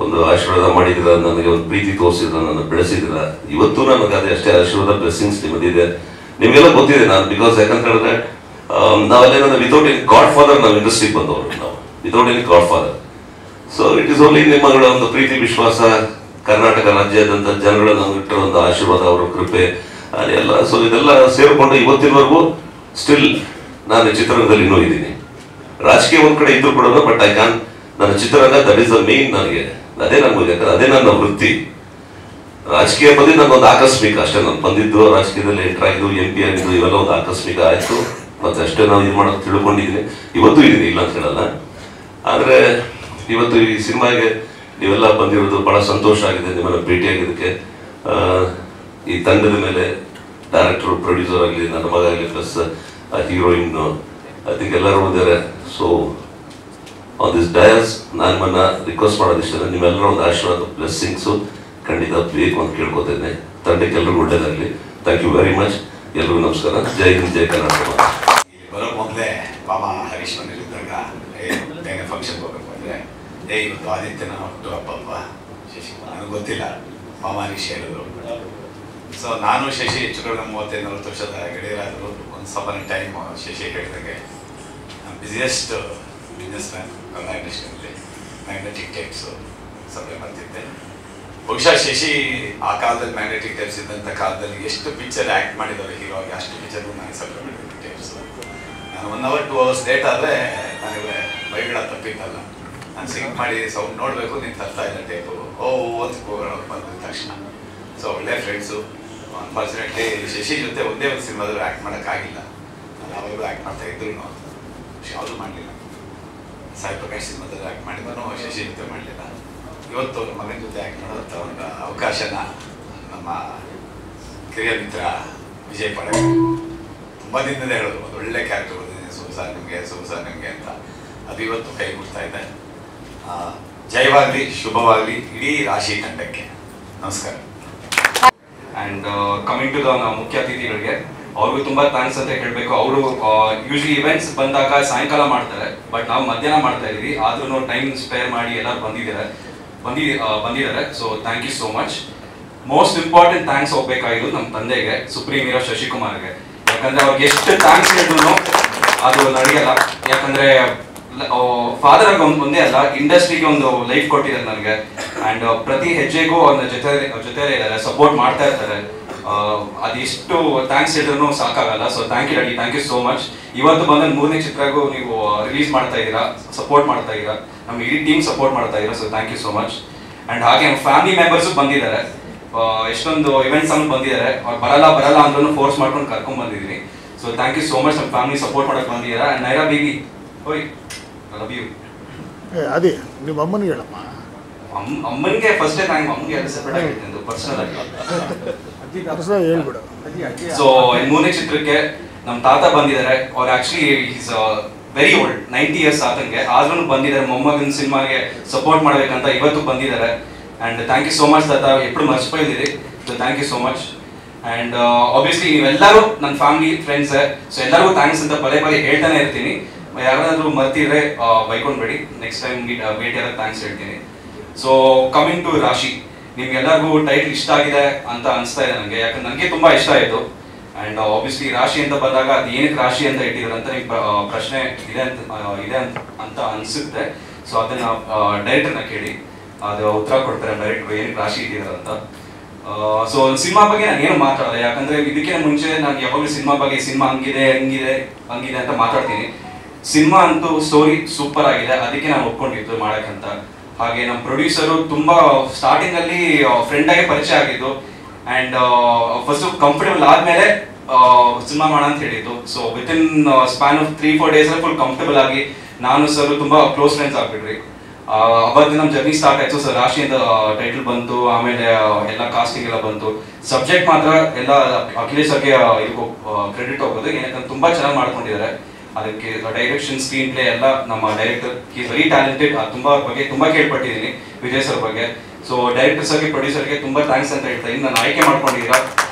D: ಒಂದು ಆಶೀರ್ವಾದ ಮಾಡಿದಿರ, ನನಗೆ ಒಂದು ಪ್ರೀತಿ ತೋರಿಸಿದ್ರ, ನನ್ನ ಬೆಳೆಸಿದಿರ. ಇವತ್ತು ನನಗೆ ಅದೇ ಅಷ್ಟೇ ಆಶೀರ್ವಾದ ಬ್ಲೆಸ್ಸಿಂಗ್ಸ್ ನಿಮ್ಮದಿದೆ. ನಿಮಗೆಲ್ಲ ಗೊತ್ತಿದೆ ನಾನು, ಬಿಕಾಸ್ ಯಾಕಂತ ಹೇಳಿದ್ರೆ ನಾವೆಲ್ಲ ವಿತೌಟ್ ಎನಿ ಗಾಡ್ ಫಾದರ್ ನಾವು ಇಂಡಸ್ಟ್ರಿಗೆ ಬಂದವರು, ನಾವು without any godfather. So it is only ನಿಮ್ಮಗಳ ಒಂದು ಪ್ರೀತಿ ವಿಶ್ವಾಸ, ಕರ್ನಾಟಕ ರಾಜ್ಯದಂತ ಜನಗಳ ನಮ್ಗೆ ಇಟ್ಟಿರೋ ಒಂದು ಆಶೀರ್ವಾದ, ಅವರ ಕೃಪೆ ಅದೆಲ್ಲ. ಸೊ ಇದೆಲ್ಲ ಸೇರಿಕೊಂಡು ಇವತ್ತಿನವರೆಗೂ ಸ್ಟಿಲ್ ನಾನು ಚಿತ್ರರಂಗದಲ್ಲಿ ಇನ್ನೂ ಇದ್ದೀನಿ. ರಾಜಕೀಯ ಒಂದ್ ಕಡೆ ಇದ್ರು ಕೂಡ ಬಟ್ ಐ ಕ್ಯಾನ್, ನನ್ನ ಚಿತ್ರರಂಗ ದಟ್ ಈಸ್ ದ ಮೇನ್. ನನಗೆ ಅದೇ ನನ್ಗೆ, ಯಾಕಂದ್ರೆ ಅದೇ ನನ್ನ ವೃತ್ತಿ. ರಾಜಕೀಯ ಬಂದು ನನಗೊಂದು ಆಕಸ್ಮಿಕ ಅಷ್ಟೇ. ನಾನು ಬಂದಿದ್ದು ರಾಜಕೀಯದಲ್ಲಿ ಎಂಟರ್ ಆಗಿದ್ದು, MP ಆಗಿದ್ದು, ಇವೆಲ್ಲ ಒಂದು ಆಕಸ್ಮಿಕ ಆಯ್ತು. ಮತ್ತೆ ಅಷ್ಟೇ ನಾವು ಇದು ಮಾಡೋದು ತಿಳ್ಕೊಂಡಿದ್ದೀನಿ. ಇವತ್ತು ಇದ್ದೀನಿ, ಇಲ್ಲ ಅಂತ ಹೇಳಲ್ಲ. ಆದ್ರೆ ಇವತ್ತು ಈ ಸಿನಿಮಾಗೆ ನೀವೆಲ್ಲ ಬಂದಿರೋದು ಬಹಳ ಸಂತೋಷ ಆಗಿದೆ. ನಿಮ್ಮನ್ನ ಭೇಟಿಯಾಗಿದ್ದಕ್ಕೆ ಈ ತಂಡದ ಮೇಲೆ ಡೈರೆಕ್ಟರ್, ಪ್ರೊಡ್ಯೂಸರ್ ಆಗಲಿ, ನನ್ನ ಮಗ ಆಗಲಿ, ಪ್ಲಸ್ ಹೀರೋಯಿನ್, ಐ ಥಿಂಕ್ ಎಲ್ಲರೂ ಬಂದಿದ್ದಾರೆ. ಸೊ ಆನ್ ದಿಸ್ ಡಯಾಸ್ ನಾನು ನಿಮ್ಮನ್ನ ರಿಕ್ವೆಸ್ಟ್ ಮಾಡೋದಿಷ್ಟ, ನಿಮ್ಮೆಲ್ಲರ ಒಂದು ಆಶೀರ್ವಾದ ಬ್ಲೆಸ್ಸಿಂಗ್ಸು ಖಂಡಿತ ಬೇಕು ಅಂತ ಕೇಳ್ಕೊತೇನೆ. ತಂಡಕ್ಕೆ ಎಲ್ಲರಿಗೂ ಒಳ್ಳೇದಾಗಲಿ. Thank you very much. ಎಲ್ರಿಗೂ ನಮಸ್ಕಾರ. ಜೈ ಹಿಂದ್, ಜೈ ಕರ್ನಾಟಕ.
F: ಬರೋ ಮೊದಲೇ ಮಾಮ ಹರೀಶ್ ಮನೇಲಿದ್ದಾಗ ಬೇಗ ಫಂಕ್ಷನ್ಗೆ ಹೋಗ್ಬೇಕು ಅಂದರೆ ಇವತ್ತು ಆದಿತ್ಯನ ಹುಟ್ಟು ಹಬ್ಬ ಅಲ್ವಾ ಶಶಿಕುಮಾರ್, ನನಗೆ ಗೊತ್ತಿಲ್ಲ, ಮಾಮ ಹರೀಶ್ ಹೇಳಿದ್ರು. ಸೊ ನಾನು ಶಶಿ ಹೆಚ್ಚು ಕಡಿಮೆ 35-40 ವರ್ಷದ ಗೆಳೆಯರಾದರು. ಒಂದು ಸಬನ್ ಟೈಮ್ ಶಶಿ ಹೇಳಿದಂಗೆ ಬಿಸಿಯೆಸ್ಟ್ ಬಿಸ್ನೆಸ್ ಮ್ಯಾನ್ ಕನ್ನಡ ಇಂಡಸ್ಟ್ರಿಯಲ್ಲಿ ಮ್ಯಾಗ್ನೆಟಿಕ್ ಟೈಪ್ಸು ಸಪ್ಲೈ ಮಾಡ್ತಿದ್ದೆ. ಬಹುಶಃ ಶಶಿ ಆ ಕಾಲದಲ್ಲಿ ಮ್ಯಾಗ್ನೆಟಿಕ್ ಟೈಪ್ಸ್ ಇದ್ದಂಥ ಕಾಲದಲ್ಲಿ ಎಷ್ಟು ಪಿಕ್ಚರ್ ಆ್ಯಕ್ಟ್ ಮಾಡಿದ್ದಾರೆ ಹೀರೋ ಆಗಿ, ಅಷ್ಟು ಪಿಕ್ಚರ್ಗೂ ನನಗೆ ಸಪ್ಲೈ ಮಾಡಿದ್ದೆ ಟೈಪ್ಸು. ನಾನು 1 hour 2 hours ಲೇಟ್ ಆದರೆ ನನಗೆ ಬೈಗಳ ತಪ್ಪಿದ್ದಲ್ಲ. ನಾನು ಸಿಂಕ್ ಮಾಡಿ ಸೌಂಡ್ ನೋಡಬೇಕು, ನೀನು ತರ್ತಾ ಇಲ್ಲ ಟೈಪು, ಅಂತ ಬಂದ ತಕ್ಷಣ. ಸೊ ಒಳ್ಳೆ ಫ್ರೆಂಡ್ಸು. ಅನ್ಫಾರ್ಚುನೇಟ್ಲಿ ಶಶಿ ಜೊತೆ ಒಂದೇ ಒಂದು ಸಿನಿಮಾದಲ್ಲಿ ಆ್ಯಕ್ಟ್ ಮಾಡೋಕ್ಕಾಗಿಲ್ಲ. ನಾನು ಯಾವಾಗಲೂ ಆ್ಯಕ್ಟ್ ಮಾಡ್ತಾ ಇದ್ರು, ಯಾವುದೂ ಮಾಡಲಿಲ್ಲ. ಸಾಯಿ ಪ್ರಕಾಶ್ ಸಿನಿಮಾದಲ್ಲಿ ಆ್ಯಕ್ಟ್ ಮಾಡಿದ್ರು, ಶಶಿ ಜೊತೆ ಮಾಡಲಿಲ್ಲ. ಇವತ್ತು ನಮ್ಮ ಮಗನ ಜೊತೆ ಆ್ಯಕ್ಟ್ ಮಾಡೋಂಥ ಒಂದು ಅವಕಾಶನ ನಮ್ಮ ಕಿರಿಯ ಮಿತ್ರ ವಿಜಯ್ ಪಡೆ ತುಂಬ ದಿನದಿಂದ ಹೇಳೋದು, ಒಂದು ಒಳ್ಳೆ ಕ್ಯಾರೆಕ್ಟರ್ ಬಂದಿದೆ, ಸೊಗಸಾರ್ ನಿಮಗೆ ಅಂತ. ಅದು ಇವತ್ತು ಕೈ ಮುಟ್ತಾ ಇದೆ. ಜಯವಾಗಲಿ, ಶುಭವಾಗಲಿ ಇಡೀ ರಾಶಿ ತಂಡಕ್ಕೆ. ನಮಸ್ಕಾರ.
B: ಆ್ಯಂಡ್ ಕಮಿಂಗ್ ಟು ದ ಮುಖ್ಯ ಅತಿಥಿಗಳಿಗೆ, ಅವ್ರಿಗೂ ತುಂಬ ಥ್ಯಾಂಕ್ಸ್ ಅಂತ ಹೇಳಬೇಕು. ಅವರು ಯೂಶ್ವಲಿ ಇವೆಂಟ್ಸ್ ಬಂದಾಗ ಸಾಯಂಕಾಲ ಮಾಡ್ತಾರೆ, ಬಟ್ ನಾವು ಮಧ್ಯಾಹ್ನ ಮಾಡ್ತಾ ಇದ್ದೀವಿ. ಆದ್ರೂ ಟೈಮ್ ಸ್ಪೇರ್ ಮಾಡಿ ಎಲ್ಲರೂ ಬಂದಿದ್ದಾರೆ. So thank you so much. Most important thanks ಹೋಗ್ಬೇಕಾಗಿದ್ದು ನಮ್ಮ ತಂದೆಗೆ, ಸುಪ್ರೀಂ ಹೀರೋ ಶಶಿಕುಮಾರ್ಗೆ. ಯಾಕಂದರೆ ಅವ್ರಿಗೆ ಎಷ್ಟು ಥ್ಯಾಂಕ್ಸ್ ಹೇಳಿದ್ರು ಅದು ನಡೆಯಲ್ಲ. ಯಾಕಂದರೆ ಫಾದರ್ ಆಗಿ ಒಂದೇ ಅಲ್ಲ, ಇಂಡಸ್ಟ್ರಿಗೆ ಒಂದು ಲೈಫ್ ಕೊಟ್ಟಿದ್ದಾರೆ ನನಗೆ. ಆ್ಯಂಡ್ ಪ್ರತಿ ಹೆಜ್ಜೆಗೂ ಅವ್ರ ಜೊತೆ ಇದ್ದಾರೆ, ಸಪೋರ್ಟ್ ಮಾಡ್ತಾ ಇರ್ತಾರೆ. ಅದೆಷ್ಟು ಥ್ಯಾಂಕ್ಸ್ ಹೇಳಿದ್ರು ಸಾಕಾಗಲ್ಲ. So thank you daddy, thank you so much. ಇವತ್ತು ಬಂದ 3ನೇ ಚಿತ್ರಗೂ ನೀವು ರಿಲೀಸ್ ಮಾಡ್ತಾ ಇದ್ದೀರಾ, ಸಪೋರ್ಟ್ ಮಾಡ್ತಾ ಇದ್ದೀರಾ, ನಮ್ಮ ಇಡೀ ಟೀಮ್ ಸಪೋರ್ಟ್ ಮಾಡ್ತಾ ಇದ್ದೀರಾ. So thank you so much. And ಹಾಗೆ ನಮ್ಮ ಫ್ಯಾಮಿಲಿ ಮೆಂಬರ್ಸು ಬಂದಿದ್ದಾರೆ, ಎಷ್ಟೊಂದು ಇವೆಂಟ್ಸ್ ಅನ್ನು ಬಂದಿದ್ದಾರೆ. ಅವ್ರು ಬರಲ್ಲ ಅಂದ್ರೂ ಫೋರ್ಸ್ ಮಾಡ್ಕೊಂಡು ಕರ್ಕೊಂಡ್ ಬಂದಿದ್ದೀನಿ. So thank you so much. ನಮ್ಮ ಫ್ಯಾಮಿಲಿ ಸಪೋರ್ಟ್ ಮಾಡಕ್ಕೆ ಬಂದಿದ್ದೀರಾ. ಆ್ಯಂಡ್ ನೈರಾ ಬೇಬಿ, ಓಯ್ ಐ ಲವ್ ಯು. ಅದೇ
G: ನಿಮ್ಮ ಅಮ್ಮನಿಗೆ ಹೇಳಮ್ಮ.
B: ಅಮ್ಮನಿಗೆ ಫಸ್ಟ್ ಥ್ಯಾಂಕ್, ಅಮ್ಮನಿಗೆ ಎಲ್ಲ ಸೆಪರೇಟ್ ಆಗಿತ್ತು ಪರ್ಸನಲ್ ಆಗಿ.
G: ಹೇಳ್ಬಿಡು.
B: ಸೊ 3ನೇ ಚಿತ್ರಕ್ಕೆ ನಮ್ಮ ತಾತ ಬಂದಿದ್ದಾರೆ. ಅವ್ರು actually is very old, 90 years ಆತಂಗೆ, ಆದ್ರೂ ಬಂದಿದ್ದಾರೆ ಮೊಮ್ಮಗನ ಸಿನಿಮಾಗೆ ಸಪೋರ್ಟ್ ಮಾಡ್ಬೇಕಂತ ಇವತ್ತು ಬಂದಿದ್ದಾರೆ. And thank you so much ತಾತ, ಎప్పుడు ಮರ್ಚಿపోయింದಿರಿ. So thank you so much. And obviously ನೀವೆಲ್ಲರೂ ನನ್ನ ಫ್ಯಾಮಿಲಿ ಫ್ರೆಂಡ್ಸ್, ಸೊ ಎಲ್ಲರಿಗೂ ಥ್ಯಾಂಕ್ಸ್ ಅಂತ ಪದೇ ಹೇಳ್ತಾನೆ ಇರ್ತೀನಿ. ಯಾರಾದ್ರೂ ಮರ್ತಿದ್ರೆ ಬೈಕೊಂಡ್ಬೇಡಿ, ನೆಕ್ಸ್ಟ್ ಟೈಮ್ ಭೇಟಿಯಾದಾಗ ಥ್ಯಾಂಕ್ಸ್ ಹೇಳ್ತೀನಿ. ಸೊ ಕಮಿಂಗ್ ಟು ರಾಶಿ, ನಿಮ್ಗೆಲ್ಲರಿಗೂ ಟೈಟ್ಲ್ ಇಷ್ಟ ಆಗಿದೆ ಅಂತ ಅನಿಸ್ತಾ ಇದೆ ನನಗೆ, ಯಾಕಂದ್ರೆ ನನಗೆ ತುಂಬ ಇಷ್ಟ ಆಯಿತು. ಆ್ಯಂಡ್ ಆಬ್ವಿಯಸ್ಲಿ ರಾಶಿ ಅಂತ ಬಂದಾಗ ಅದು ಏನಕ್ಕೆ ರಾಶಿ ಅಂತ ಇಟ್ಟಿದ್ರು ಅಂತ ನಿಮ್ಗೆ ಪ್ರಶ್ನೆ ಇದೆ ಅಂತ ಅನಿಸುತ್ತೆ. ಸೊ ಅದನ್ನು ಡೈರೆಕ್ಟರ್ನ ಕೇಳಿ, ಅದು ಉತ್ತರ ಕೊಡ್ತಾರೆ ಡೈರೆಕ್ಟರ್ ಏನಕ್ಕೆ ರಾಶಿ ಇಟ್ಟಿದ್ದಾರೆ ಅಂತ. ಸೊ ಸಿನಿಮಾ ಬಗ್ಗೆ ನಾನು ಏನು ಮಾತಾಡೋಲ್ಲ, ಯಾಕಂದರೆ ಇದಕ್ಕಿಂತ ಮುಂಚೆ ನಾನು ಯಾವಾಗಲೂ ಸಿನಿಮಾ ಬಗ್ಗೆ, ಸಿನಿಮಾ ಹಂಗಿದೆ ಅಂತ ಮಾತಾಡ್ತೀನಿ. ಸಿನಿಮಾ ಅಂತೂ ಸ್ಟೋರಿ ಸೂಪರ್ ಆಗಿದೆ, ಅದಕ್ಕೆ ನಾನು ಒಪ್ಕೊಂಡಿದ್ದು ಮಾಡೋಕ್ಕಂತ. ಹಾಗೆ ನಮ್ಮ ಪ್ರೊಡ್ಯೂಸರು ತುಂಬ ಸ್ಟಾರ್ಟಿಂಗಲ್ಲಿ ಫ್ರೆಂಡಾಗೆ ಪರಿಚಯ ಆಗಿದ್ದು. ಆ್ಯಂಡ್ ಫಸ್ಟು ಕಂಫರ್ಟೇಬಲ್ ಆದಮೇಲೆ ಸಿನಿಮಾ ಮಾಡೋಣ ಅಂತ ಹೇಳಿದ್ದು. So within span of 3-4 days full comfortable ಆಗಿ ನಾನು ಸರ್ ತುಂಬಾ ಕ್ಲೋಸ್ ಫ್ರೆಂಡ್ಸ್ ಆಗ್ಬಿಟ್ರಿ. ಅವತ್ತು ನಮ್ಮ ಜರ್ನಿ ಸ್ಟಾರ್ಟ್ ಆಯ್ತು. ಸರ್ ರಾಶಿ ಅಂತ ಟೈಟಲ್ ಬಂತು, ಆಮೇಲೆ ಎಲ್ಲ ಕಾಸ್ಟಿಂಗ್ ಎಲ್ಲ ಬಂತು. ಸಬ್ಜೆಕ್ಟ್ ಮಾತ್ರ ಎಲ್ಲ ಅಖಿಲೇಶ್ ಸರ್ಗೆ ಕ್ರೆಡಿಟ್ ಹೋಗೋದು, ಏನಕ್ಕಂದ್ರೆ ತುಂಬಾ ಚೆನ್ನಾಗಿ ಮಾಡ್ಕೊಂಡಿದ್ದಾರೆ. ಅದಕ್ಕೆ ಡೈರೆಕ್ಷನ್, ಸ್ಕ್ರೀನ್ ಪ್ಲೇ ಎಲ್ಲ ನಮ್ಮ ಡೈರೆಕ್ಟರ್ ವೆರಿ ಟ್ಯಾಲೆಂಟೆಡ್. ತುಂಬಾ ಬಗ್ಗೆ ತುಂಬಾ ಕೇಳ್ಪಟ್ಟಿದ್ದೀನಿ ವಿಜಯ್ ಸರ್ ಬಗ್ಗೆ. ಸೊ ಡೈರೆಕ್ಟರ್ ಸರ್ಗೆ, ಪ್ರೊಡ್ಯೂಸರ್ಗೆ ತುಂಬಾ ಥ್ಯಾಂಕ್ಸ್ ಅಂತ ಹೇಳ್ತಾ ಇದ್ದೀನಿ. ನಾನು ಆಯ್ಕೆ ಮಾಡ್ಕೊಂಡಿದ್ದೀರಾ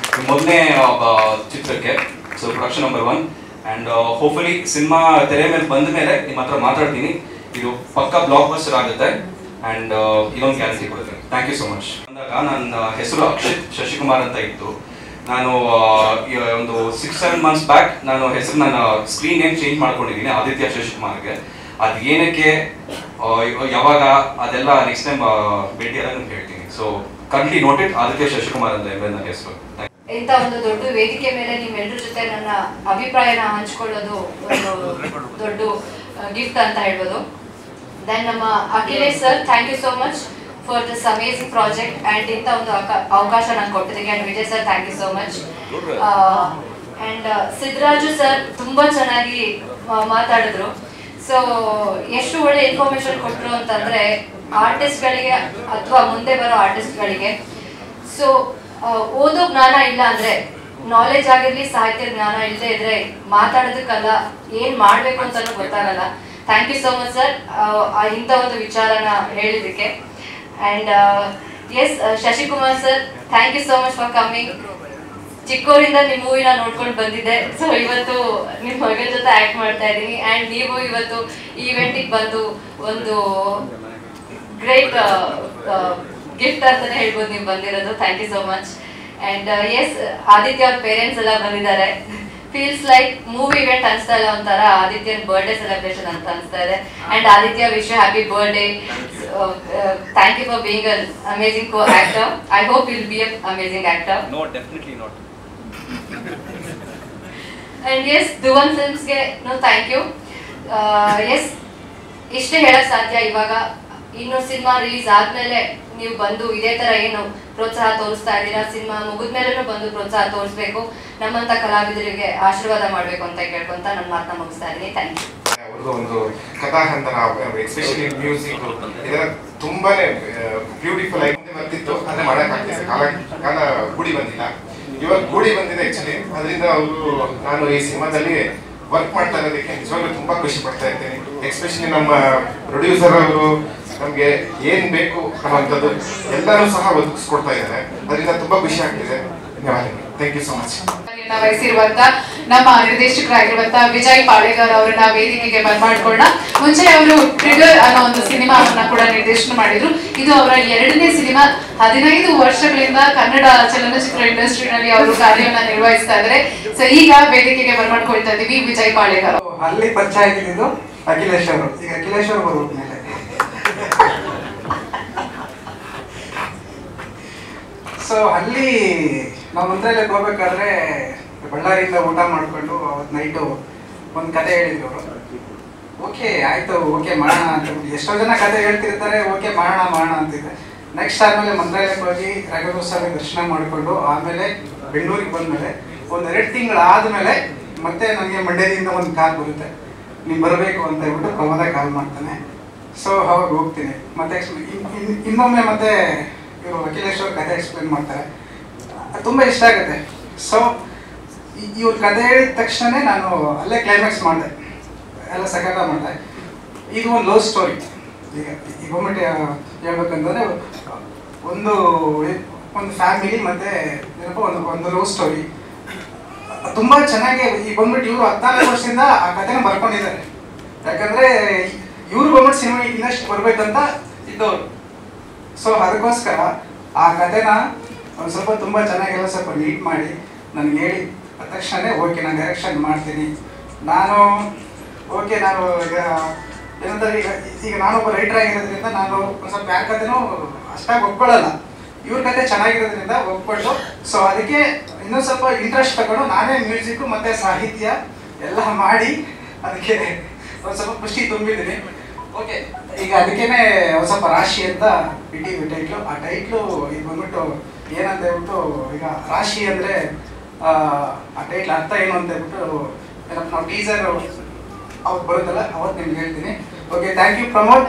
B: ಮೊದಲನೇ ಚಿತ್ರಕ್ಕೆ. So production number 1 and hopefully cinema ತೆರೆ ಮೇಲೆ ಬಂದ ಮೇಲೆ ನಿಮ್ಮ ಹತ್ರ ಮಾತಾಡ್ತೀನಿ. ಇದು ಪಕ್ಕಾ ಬ್ಲಾಕ್ ಬಸ್ಟರ್ ಆಗುತ್ತೆ ಆ್ಯಂಡ್ ಇದೊಂದು ಗ್ಯಾರಂಟಿ ಕೊಡ್ತೀನಿ. Thank you so much. ಅಂದಾಗ ನನ್ನ ಹೆಸರು ಅಕ್ಷಿತ್ ಶಶಿಕುಮಾರ್ ಅಂತ ಇತ್ತು. ನಾನು ಒಂದು 6-7 ಮಂತ್ಸ್ ಬ್ಯಾಕ್ ನಾನು ಹೆಸರು ನನ್ನ ಸ್ಕ್ರೀನ್ ನೇಮ್ ಚೇಂಜ್ ಮಾಡ್ಕೊಂಡಿದ್ದೀನಿ ಆದಿತ್ಯ ಶಶಿಕುಮಾರ್ಗೆ. ಅದು ಏನಕ್ಕೆ, ಯಾವಾಗ, ಅದೆಲ್ಲ ನೆಕ್ಸ್ಟ್ ಟೈಮ್ ಭೇಟಿಯಾದಾಗ ನಿಮ್ಗೆ ಹೇಳ್ತೀನಿ. So currently noted Aditya Shashikumar ಅಂತ ನನ್ನ ಹೆಸರು.
H: ಇಂಥ ಒಂದು ದೊಡ್ಡ ವೇದಿಕೆ ಮೇಲೆ ನಿಮ್ಮೆಲ್ಲರ ಜೊತೆ ನನ್ನ ಅಭಿಪ್ರಾಯನ ಹಂಚ್ಕೊಳ್ಳೋದು ಒಂದು ದೊಡ್ಡ ಗಿಫ್ಟ್ ಅಂತ ಹೇಳ್ಬೋದು. ದೆನ್ ನಮ್ಮ Akhilesh sir, thank you so much for this amazing project and ಇಂಥ ಒಂದು ಅವಕಾಶ ನಾನು ಕೊಟ್ಟಿದ್ದಕ್ಕೆ. And Vijay sir, thank you so much. And Siddaraju sir ತುಂಬ ಚೆನ್ನಾಗಿ ಮಾತಾಡಿದ್ರು. ಸೊ ಎಷ್ಟು ಒಳ್ಳೆ ಇನ್ಫಾರ್ಮೇಶನ್ ಕೊಟ್ಟರು ಅಂತಂದರೆ ಆರ್ಟಿಸ್ಟ್ಗಳಿಗೆ ಅಥವಾ ಮುಂದೆ ಬರೋ ಆರ್ಟಿಸ್ಟ್ಗಳಿಗೆ. ಸೊ ಓದೋ ಜ್ಞಾನ ಇಲ್ಲ ಅಂದರೆ, ನಾಲೆಜ್ ಆಗಿರಲಿ, ಸಾಹಿತ್ಯ ಜ್ಞಾನ ಇಲ್ಲದೆ ಇದ್ರೆ ಮಾತಾಡೋದಕ್ಕಲ್ಲ, ಏನು ಮಾಡಬೇಕು ಅಂತಲೂ ಗೊತ್ತಾಗಲ್ಲ. Thank you so much sir ಇಂಥ ಒಂದು ವಿಚಾರನ ಹೇಳಿದ್ದಕ್ಕೆ. And S Shashikumar sir, thank you so much for coming. ಚಿಕ್ಕವರಿಂದ ನಿಮ್ಮ ಮೂವಿನ ನೋಡ್ಕೊಂಡು ಬಂದಿದ್ದೆ. ಸೊ ಇವತ್ತು ನಿಮ್ಮ ಮಗನ ಜೊತೆ ಆ್ಯಕ್ಟ್ ಮಾಡ್ತಾ ಇದ್ದೀನಿ. ಆ್ಯಂಡ್ ನೀವು ಇವತ್ತು ಈವೆಂಟಿಗೆ ಬಂದು ಒಂದು ಗ್ರೇಟ್ ಗಿಫ್ಟ್ ಅಂತಲೇ ಹೇಳ್ಬೋದು ನೀವು ಬಂದಿರೋದು. Thank you so much. And S Aditya ಅವ್ರ ಪೇರೆಂಟ್ಸ್ ಎಲ್ಲ ಬಂದಿದ್ದಾರೆ. ಫೀಲ್ಸ್ ಲೈಕ್ ಮೂವಿ ಇವೆಂಟ್ ಅನಿಸ್ತಾ ಇಲ್ಲ, ಒಂಥರ ಆದಿತ್ಯನ ಬರ್ಡೇ ಸೆಲೆಬ್ರೇಷನ್ ಅಂತ ಅನಿಸ್ತಾ ಇದೆ. And Aditya, wish you happy birthday. Thank you for being an amazing co actor. I hope you will be an amazing actor.
B: No, definitely not.
H: And S Dhruvan ಫಿಲ್ಮ್ಸ್ಗೆ thank you. Yes ಇಷ್ಟೇ ಹೇಳಕ್ ಸಾಧ್ಯ. ಇವಾಗ ಇನ್ನು cinema release ಆದ್ಮೇಲೆ ನೀವು ಬಂದು ಇದೇ ತರ ಏನು ಪ್ರೋತ್ಸಾಹ ತೋರಿಸ್ತಾ ಇದ್ದೀರಾ, ಸಿನಿಮಾ ಮುಗಿದ್ಮೇಲೂ ಬಂದು ಪ್ರೋತ್ಸಾಹ ತೋರಿಸ್ಬೇಕು, ನಮ್ಮಂತ ಕಲಾವಿದರಿಗೆ ಆಶೀರ್ವಾದ ಮಾಡಬೇಕು ಅಂತ ಕೇಳ್ಕೊಂತ ನನ್ನ ಮಾತನ್ನ ಮುಗಿಸ್ತಾ ಇದ್ದೀನಿ. Thank you.
I: ಅವ್ರದ್ದು ಒಂದು ಕಥಾಹಂತರ, ಎಸ್ಪೆಷಲಿ ಮ್ಯೂಸಿಕ್ ಇದೆಲ್ಲ ತುಂಬಾನೇ ಬ್ಯೂಟಿಫುಲ್ ಆಗಿ ಬರ್ತಿತ್ತು. ಆದ್ರೆ ಮಾಡೋಕ್ಕಾಗ್ತಿದೆ, ಕಾಲ ಕೂಡಿ ಬಂದಿಲ್ಲ. ಇವಾಗ ಕೂಡಿ ಬಂದಿದೆ ಆಕ್ಚುಲಿ. ಅದರಿಂದ ಅವರು, ನಾನು ಈ ಸಿನಿಮಾದಲ್ಲಿ ವರ್ಕ್ ಮಾಡ್ತಾ ಇರೋದಕ್ಕೆ ನಿಜವಾಗ್ಲೂ ತುಂಬಾ ಖುಷಿ ಪಡ್ತಾ ಇದ್ದೇನೆ. ಎಸ್ಪೆಷಲಿ ನಮ್ಮ ಪ್ರೊಡ್ಯೂಸರ್ ಅವರು ನಮ್ಗೆ ಏನ್ ಬೇಕು ಅನ್ನುವಂಥದ್ದು ಎಲ್ಲರೂ ಸಹ ಒದಗಿಸ್ಕೊಡ್ತಾ ಇದ್ದಾರೆ. ಅದರಿಂದ ತುಂಬಾ ಖುಷಿ ಆಗ್ತಿದೆ. ಧನ್ಯವಾದಗಳು. Thank you so much.
J: ವಹಿಸಿರುವಂತ ನಮ್ಮ ನಿರ್ದೇಶಕರಾಗಿರುವಂತಹ ವಿಜಯ್ ಪಾಳೇಗಾರ್ ಅವರನ್ನ ವೇದಿಕೆಗೆ ಬರ್ಮಾಡ್ಕೊಳ್ಳೋಣ. ಮುಂಚೆ ಅವರು ಟ್ರಿಗರ್ ಅನ್ನೋ ಒಂದು ಸಿನಿಮಾವನ್ನ ಕೂಡ ನಿರ್ದೇಶನ ಮಾಡಿದ್ರು. ಇದು ಅವರ 2ನೇ ಸಿನಿಮಾ. 15 ವರ್ಷಗಳಿಂದ ಕನ್ನಡ ಚಲನಚಿತ್ರ ಇಂಡಸ್ಟ್ರಿನಲ್ಲಿ ಅವರು ಕಾರ್ಯವನ್ನ ನಿರ್ವಹಿಸ್ತಾ ಇದ್ದಾರೆ. ಸೊ ಈಗ ವೇದಿಕೆಗೆ ಬರ್ಮಾಡ್ಕೊಳ್ತಾ ಇದೀವಿ ವಿಜಯ್ ಪಾಳೇಗಾರ್.
K: ಅಲ್ಲಿ ಪರಿಚಯ ಆಗಿದ್ದು ಅಖಿಲೇಶ್ ಅವರು. ಈಗ ಅಖಿಲೇಶ್ ಅವರು ಬರೋದ್ಮೇಲೆ ಸೊ ಅಲ್ಲಿ ನಾವು ಮಂತ್ರಾಲಯಕ್ಕೆ ಹೋಗ್ಬೇಕಾದ್ರೆ ಬಳ್ಳಾರಿಯಿಂದ ಊಟ ಮಾಡಿಕೊಂಡು ಅವತ್ತು ನೈಟು ಒಂದು ಕತೆ ಹೇಳಿದ್ರು ಅವರು. ಓಕೆ ಆಯಿತು, ಓಕೆ ಮಾಡೋಣ ಅಂತ. ಎಷ್ಟೋ ಜನ ಕತೆ ಹೇಳ್ತಿರ್ತಾರೆ, ಓಕೆ ಮಾಡೋಣ ಅಂತಿದ್ದೆ. ನೆಕ್ಸ್ಟ್ ಆದಮೇಲೆ ಮಂತ್ರಾಲಯಕ್ಕೆ ಹೋಗಿ ರಾಘವೇಂದ್ರ ದರ್ಶನ ಮಾಡಿಕೊಂಡು ಆಮೇಲೆ ಬೆಂಗಳೂರಿಗೆ ಬಂದಮೇಲೆ ಒಂದು 2 ತಿಂಗಳಾದಮೇಲೆ ಮತ್ತೆ ನನಗೆ ಮಂಡ್ಯದಿಂದ ಒಂದು ಕಾಲ್ ಬರುತ್ತೆ, ನೀವು ಬರಬೇಕು ಅಂತ ಹೇಳ್ಬಿಟ್ಟು ಪ್ರಮೋದ ಕಾಲ್ ಮಾಡ್ತಾನೆ. ಸೊ ಅವಾಗ ಹೋಗ್ತೀನಿ. ಮತ್ತೆ ಇನ್ನೊಮ್ಮೆ ಮತ್ತೆ ಇವರು ಅಖಿಲೇಶ್ ಅವ್ರ ಕತೆ ಎಕ್ಸ್ಪ್ಲೇನ್ ಮಾಡ್ತಾರೆ, ತುಂಬ ಇಷ್ಟ ಆಗುತ್ತೆ. ಸೊ ಇವ್ರ ಕತೆ ಹೇಳಿದ ತಕ್ಷಣ ನಾನು ಅಲ್ಲೇ ಕ್ಲೈಮ್ಯಾಕ್ಸ್ ಮಾಡಿದೆ, ಎಲ್ಲ ಸಕಾಲ ಮಾಡಿದೆ. ಇದು ಒಂದು ಲವ್ ಸ್ಟೋರಿ. ಈಗ ಒಮ್ಮೆ ಹೇಳ್ಬೇಕಂತಂದರೆ ಒಂದು ಫ್ಯಾಮಿಲಿ ಮತ್ತು ಏನಪ್ಪ ಒಂದು ಲವ್ ಸ್ಟೋರಿ ತುಂಬ ಚೆನ್ನಾಗಿ. ಈಗ ಬಂದ್ಬಿಟ್ಟು ಇವರು 14 ವರ್ಷದಿಂದ ಆ ಕಥೆನ ಬರ್ಕೊಂಡಿದ್ದಾರೆ. ಯಾಕಂದರೆ ಇವ್ರು ಬಂದ್ಬಿಟ್ಟು ಸಿನಿಮಾ ಇನ್ನಷ್ಟು ಬರ್ಬೇಕಂತ ಇದ್ದವರು. ಸೊ ಅದಕ್ಕೋಸ್ಕರ ಆ ಕಥೆನ ಒಂದು ಸ್ವಲ್ಪ ತುಂಬ ಚೆನ್ನಾಗೆಲ್ಲ ಸ್ವಲ್ಪ ನೀಟ್ ಮಾಡಿ ನನಗೆ ಹೇಳಿ ತಕ್ಷಣ ಓಕೆ ನಾನು ಡೈರೆಕ್ಷನ್ ಮಾಡ್ತೀನಿ. ನಾನು ಈಗ ಏನಂತಾರೆ, ಈಗ ನಾನೊಬ್ಬ ರೈಟರ್ ಆಗಿರೋದ್ರಿಂದ ನಾನು ಒಂದು ಸ್ವಲ್ಪ ಯಾರ ಕಥೆನೂ ಅಷ್ಟಾಗಿ ಒಪ್ಕೊಳ್ಳಲ್ಲ. ಇವ್ರ ಕತೆ ಚೆನ್ನಾಗಿರೋದ್ರಿಂದ ಒಪ್ಕೊಂಡು, ಸೊ ಅದಕ್ಕೆ ಇನ್ನೊಂದು ಸ್ವಲ್ಪ ಇಂಟ್ರೆಸ್ಟ್ ತಗೊಂಡು ನಾನೇ ಮ್ಯೂಸಿಕ್ಕು ಮತ್ತು ಸಾಹಿತ್ಯ ಎಲ್ಲ ಮಾಡಿ ಅದಕ್ಕೆ ಒಂದು ಸ್ವಲ್ಪ ಪುಷ್ಟಿ ತುಂಬಿದ್ದೀನಿ. ಓಕೆ, ಈಗ ಅದಕ್ಕೇನೆ ಒಂದು ಸ್ವಲ್ಪ ರಾಶಿ ಅಂತ ಇಟ್ಟಿದ್ವಿ ಟೈಟ್ಲು. ಆ ಟೈಟ್ಲು ಈಗ ಬಂದ್ಬಿಟ್ಟು ಏನಂತ ಹೇಳ್ಬಿಟ್ಟು, ಈಗ ರಾಶಿ ಅಂದರೆ ಆ ಟೈಟ್ಲ್ ಅರ್ಥ ಏನು ಅಂತ ಹೇಳ್ಬಿಟ್ಟು ಏನಪ್ಪ ನಾವು ಟೀಸರ್ ಅವತ್ತು ಬರುತ್ತಲ್ಲ ಅವತ್ತು ನಿಮ್ಗೆ ಹೇಳ್ತೀನಿ. Okay, thank you Pramod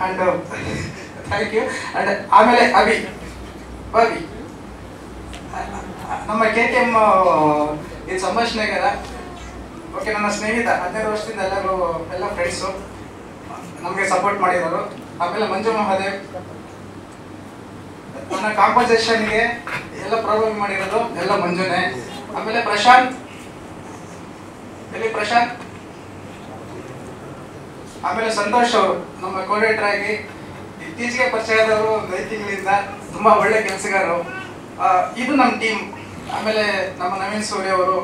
K: and thank you. And ಆಮೇಲೆ ಅಭಿ ನಮ್ಮ KTM ಇದು ಸಂಭಾಷಣೆಗಾರ. ಓಕೆ, ನನ್ನ ಸ್ನೇಹಿತ 15 ವರ್ಷದಿಂದ ಎಲ್ಲ ಫ್ರೆಂಡ್ಸು ನಮಗೆ ಸಪೋರ್ಟ್ ಮಾಡಿರೋರು. ಆಮೇಲೆ ಮಂಜು ಮಹಾದೇವ್ ನನ್ನ ಕಾಂಪೋಸಿಷನ್ಗೆ ಎಲ್ಲ ಪ್ರಾಬ್ಲಮ್ ಮಾಡಿರೋದು ಎಲ್ಲ ಮಂಜುನೇ. ಆಮೇಲೆ ಪ್ರಶಾಂತ್ ಆಮೇಲೆ ಸಂತೋಷ್ ಅವರು ನಮ್ಮ ಕೋಆರ್ಡಿನೇಟರ್ ಆಗಿ ಇತ್ತೀಚೆಗೆ ಪರಿಚಯ ಆದವರು 5 ತಿಂಗಳಿಂದ ತುಂಬ ಒಳ್ಳೆ ಕೆಲಸಗಾರರು. ಇದು ನಮ್ಮ ಟೀಮ್. ಆಮೇಲೆ ನಮ್ಮ ನವೀನ್ ಸೂರ್ಯ ಅವರು,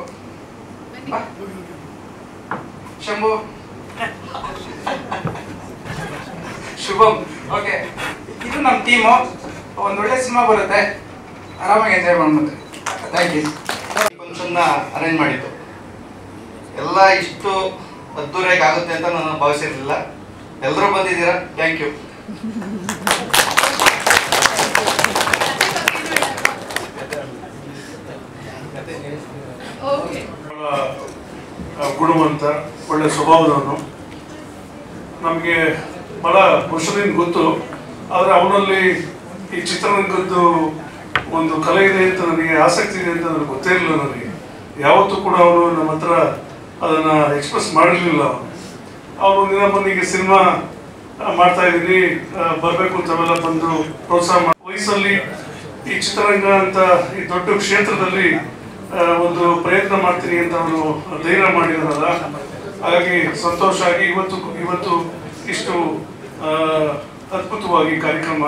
K: ಶಂಭು, ಶುಭಮ್. ಓಕೆ, ಇದು ನಮ್ಮ ಟೀಮು. ಒಂದು ಒಳ್ಳೆ ಸಿನಿಮಾ ಬರುತ್ತೆ, ಆರಾಮಾಗಿ ಎಂಜಾಯ್ ಮಾಡ್ಬೋದು. Thank you.
L: ಫಂಕ್ಷನ್ನ ಅರೇಂಜ್ ಮಾಡಿದ್ದು ಎಲ್ಲ ಇಷ್ಟು ಅದ್ದೂರಿಯಾಗಿ ಆಗುತ್ತೆ ಅಂತ ನಾನು ಭಾವಿಸಿರಲಿಲ್ಲ. ಎಲ್ಲರೂ ಬಂದಿದ್ದೀರಾ, ಥ್ಯಾಂಕ್ ಯು.
M: ಗುಣವಂತ, ಒಳ್ಳೆ ಸ್ವಭಾವದವನು. ನಮಗೆ ಬಹಳ ವರ್ಷದಿಂದ ಗೊತ್ತು, ಆದರೆ ಅವನಲ್ಲಿ ಈ ಚಿತ್ರರಂಗದ್ದು ಒಂದು ಕಲೆ ಇದೆ ಅಂತ ನನಗೆ ಆಸಕ್ತಿ ಇದೆ ಅಂತ ನನಗೆ ಗೊತ್ತೇ ಇರಲಿಲ್ಲ. ನನಗೆ ಯಾವತ್ತೂ ಕೂಡ ಅವನು ನಮ್ಮ ಹತ್ರ ಅದನ್ನು ಎಕ್ಸ್ಪ್ರೆಸ್ ಮಾಡಿರಲಿಲ್ಲ. ಅವನು ನಿನ್ನಪ್ಪನಿಗೆ ಸಿನಿಮಾ ಮಾಡ್ತಾ ಇದ್ದೀನಿ, ಬರಬೇಕು ಅಂತೆಲ್ಲ ಬಂದು ಪ್ರೋತ್ಸಾಹ ಮಾಡಿ, ವಯಸ್ಸಲ್ಲಿ ಈ ಚಿತ್ರರಂಗ ಅಂತ ಈ ದೊಡ್ಡ ಕ್ಷೇತ್ರದಲ್ಲಿ ಒಂದು ಪ್ರಯತ್ನ ಮಾಡ್ತೀನಿ ಅಂತ ಅವನು ಧೈರ್ಯ ಮಾಡಿದಾರಲ್ಲ, ಹಾಗಾಗಿ ಸಂತೋಷ ಆಗಿ ಇವತ್ತು ಇಷ್ಟು ಅದ್ಭುತವಾಗಿ ಕಾರ್ಯಕ್ರಮ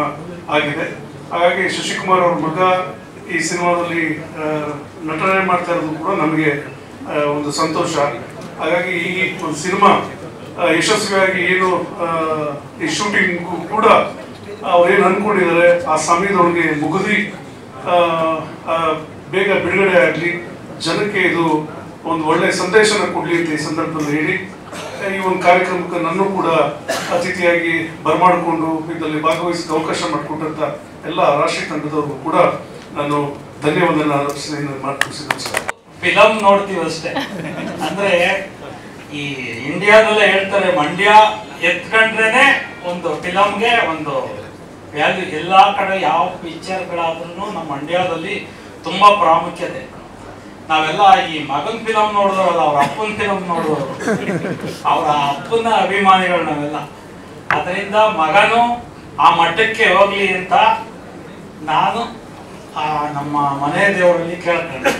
M: ಆಗಿದೆ. ಹಾಗಾಗಿ ಶಶಿಕುಮಾರ್ ಅವ್ರ ಮಗ ಈ ಸಿನಿಮಾದಲ್ಲಿ ನಟನೆ ಮಾಡ್ತಾ ಇರೋದು ಕೂಡ ನಮಗೆ ಒಂದು ಸಂತೋಷ. ಹಾಗಾಗಿ ಈ ಒಂದು ಸಿನಿಮಾ ಯಶಸ್ವಿಯಾಗಿ ಏನು ಈ ಶೂಟಿಂಗು ಕೂಡ ಅವ್ರೇನು ಅಂದ್ಕೊಂಡಿದ್ದಾರೆ ಆ ಸಮಯದೊಳಗೆ ಮುಗಿದು ಬೇಗ ಬಿಡುಗಡೆ ಆಗಲಿ, ಜನಕ್ಕೆ ಇದು ಒಂದು ಒಳ್ಳೆ ಸಂದೇಶನ ಕೊಡಲಿ ಅಂತ ಈ ಸಂದರ್ಭದಲ್ಲಿ ಹೇಳಿ, ಈ ಒಂದು ಕಾರ್ಯಕ್ರಮಕ್ಕೆ ನನ್ನೂ ಕೂಡ ಅತಿಥಿಯಾಗಿ ಬರಮಾಡಿಕೊಂಡು ಇದರಲ್ಲಿ ಭಾಗವಹಿಸಿದ ಅವಕಾಶ ಮಾಡಿಕೊಟ್ಟಂತ ಎಲ್ಲ ರಾಷ್ಟ್ರೀಯ ತಂಡದವ್ರಿಗೂ ಕೂಡ ನಾನು ಧನ್ಯವಾದನ ಮಾಡ್ತಿದ್ದೇನೆ.
N: ಫಿಲಮ್ ನೋಡ್ತೀವಿ ಅಷ್ಟೇ. ಅಂದ್ರೆ ಈ ಇಂಡಿಯಾದಲ್ಲೇ ಹೇಳ್ತಾರೆ, ಮಂಡ್ಯ ಎತ್ಕೊಂಡ್ರೇನೆ ಒಂದು ಫಿಲಮ್ಗೆ ಒಂದು ವ್ಯಾಲ್ಯೂ. ಎಲ್ಲಾ ಕಡೆ ಯಾವ ಪಿಕ್ಚರ್ಗಳಾದ್ರೂ ನಮ್ಮ ಮಂಡ್ಯದಲ್ಲಿ ತುಂಬಾ ಪ್ರಾಮುಖ್ಯತೆ. ನಾವೆಲ್ಲ ಈ ಮಗನ್ ಫಿಲಮ್ ನೋಡಿದ್ರಲ್ಲ, ಅವ್ರ ಅಪ್ಪನ ಫಿಲಮ್ ನೋಡೋರು, ಅವ್ರ ಅಪ್ಪನ ಅಭಿಮಾನಿಗಳು ನಾವೆಲ್ಲ. ಅದರಿಂದ ಮಗನು ಆ ಮಟ್ಟಕ್ಕೆ ಹೋಗ್ಲಿ ಅಂತ ನಾನು ನಮ್ಮ ಮನೆ ದೇವರಲ್ಲಿ ಕೇಳ್ಕೊಂಡೆ.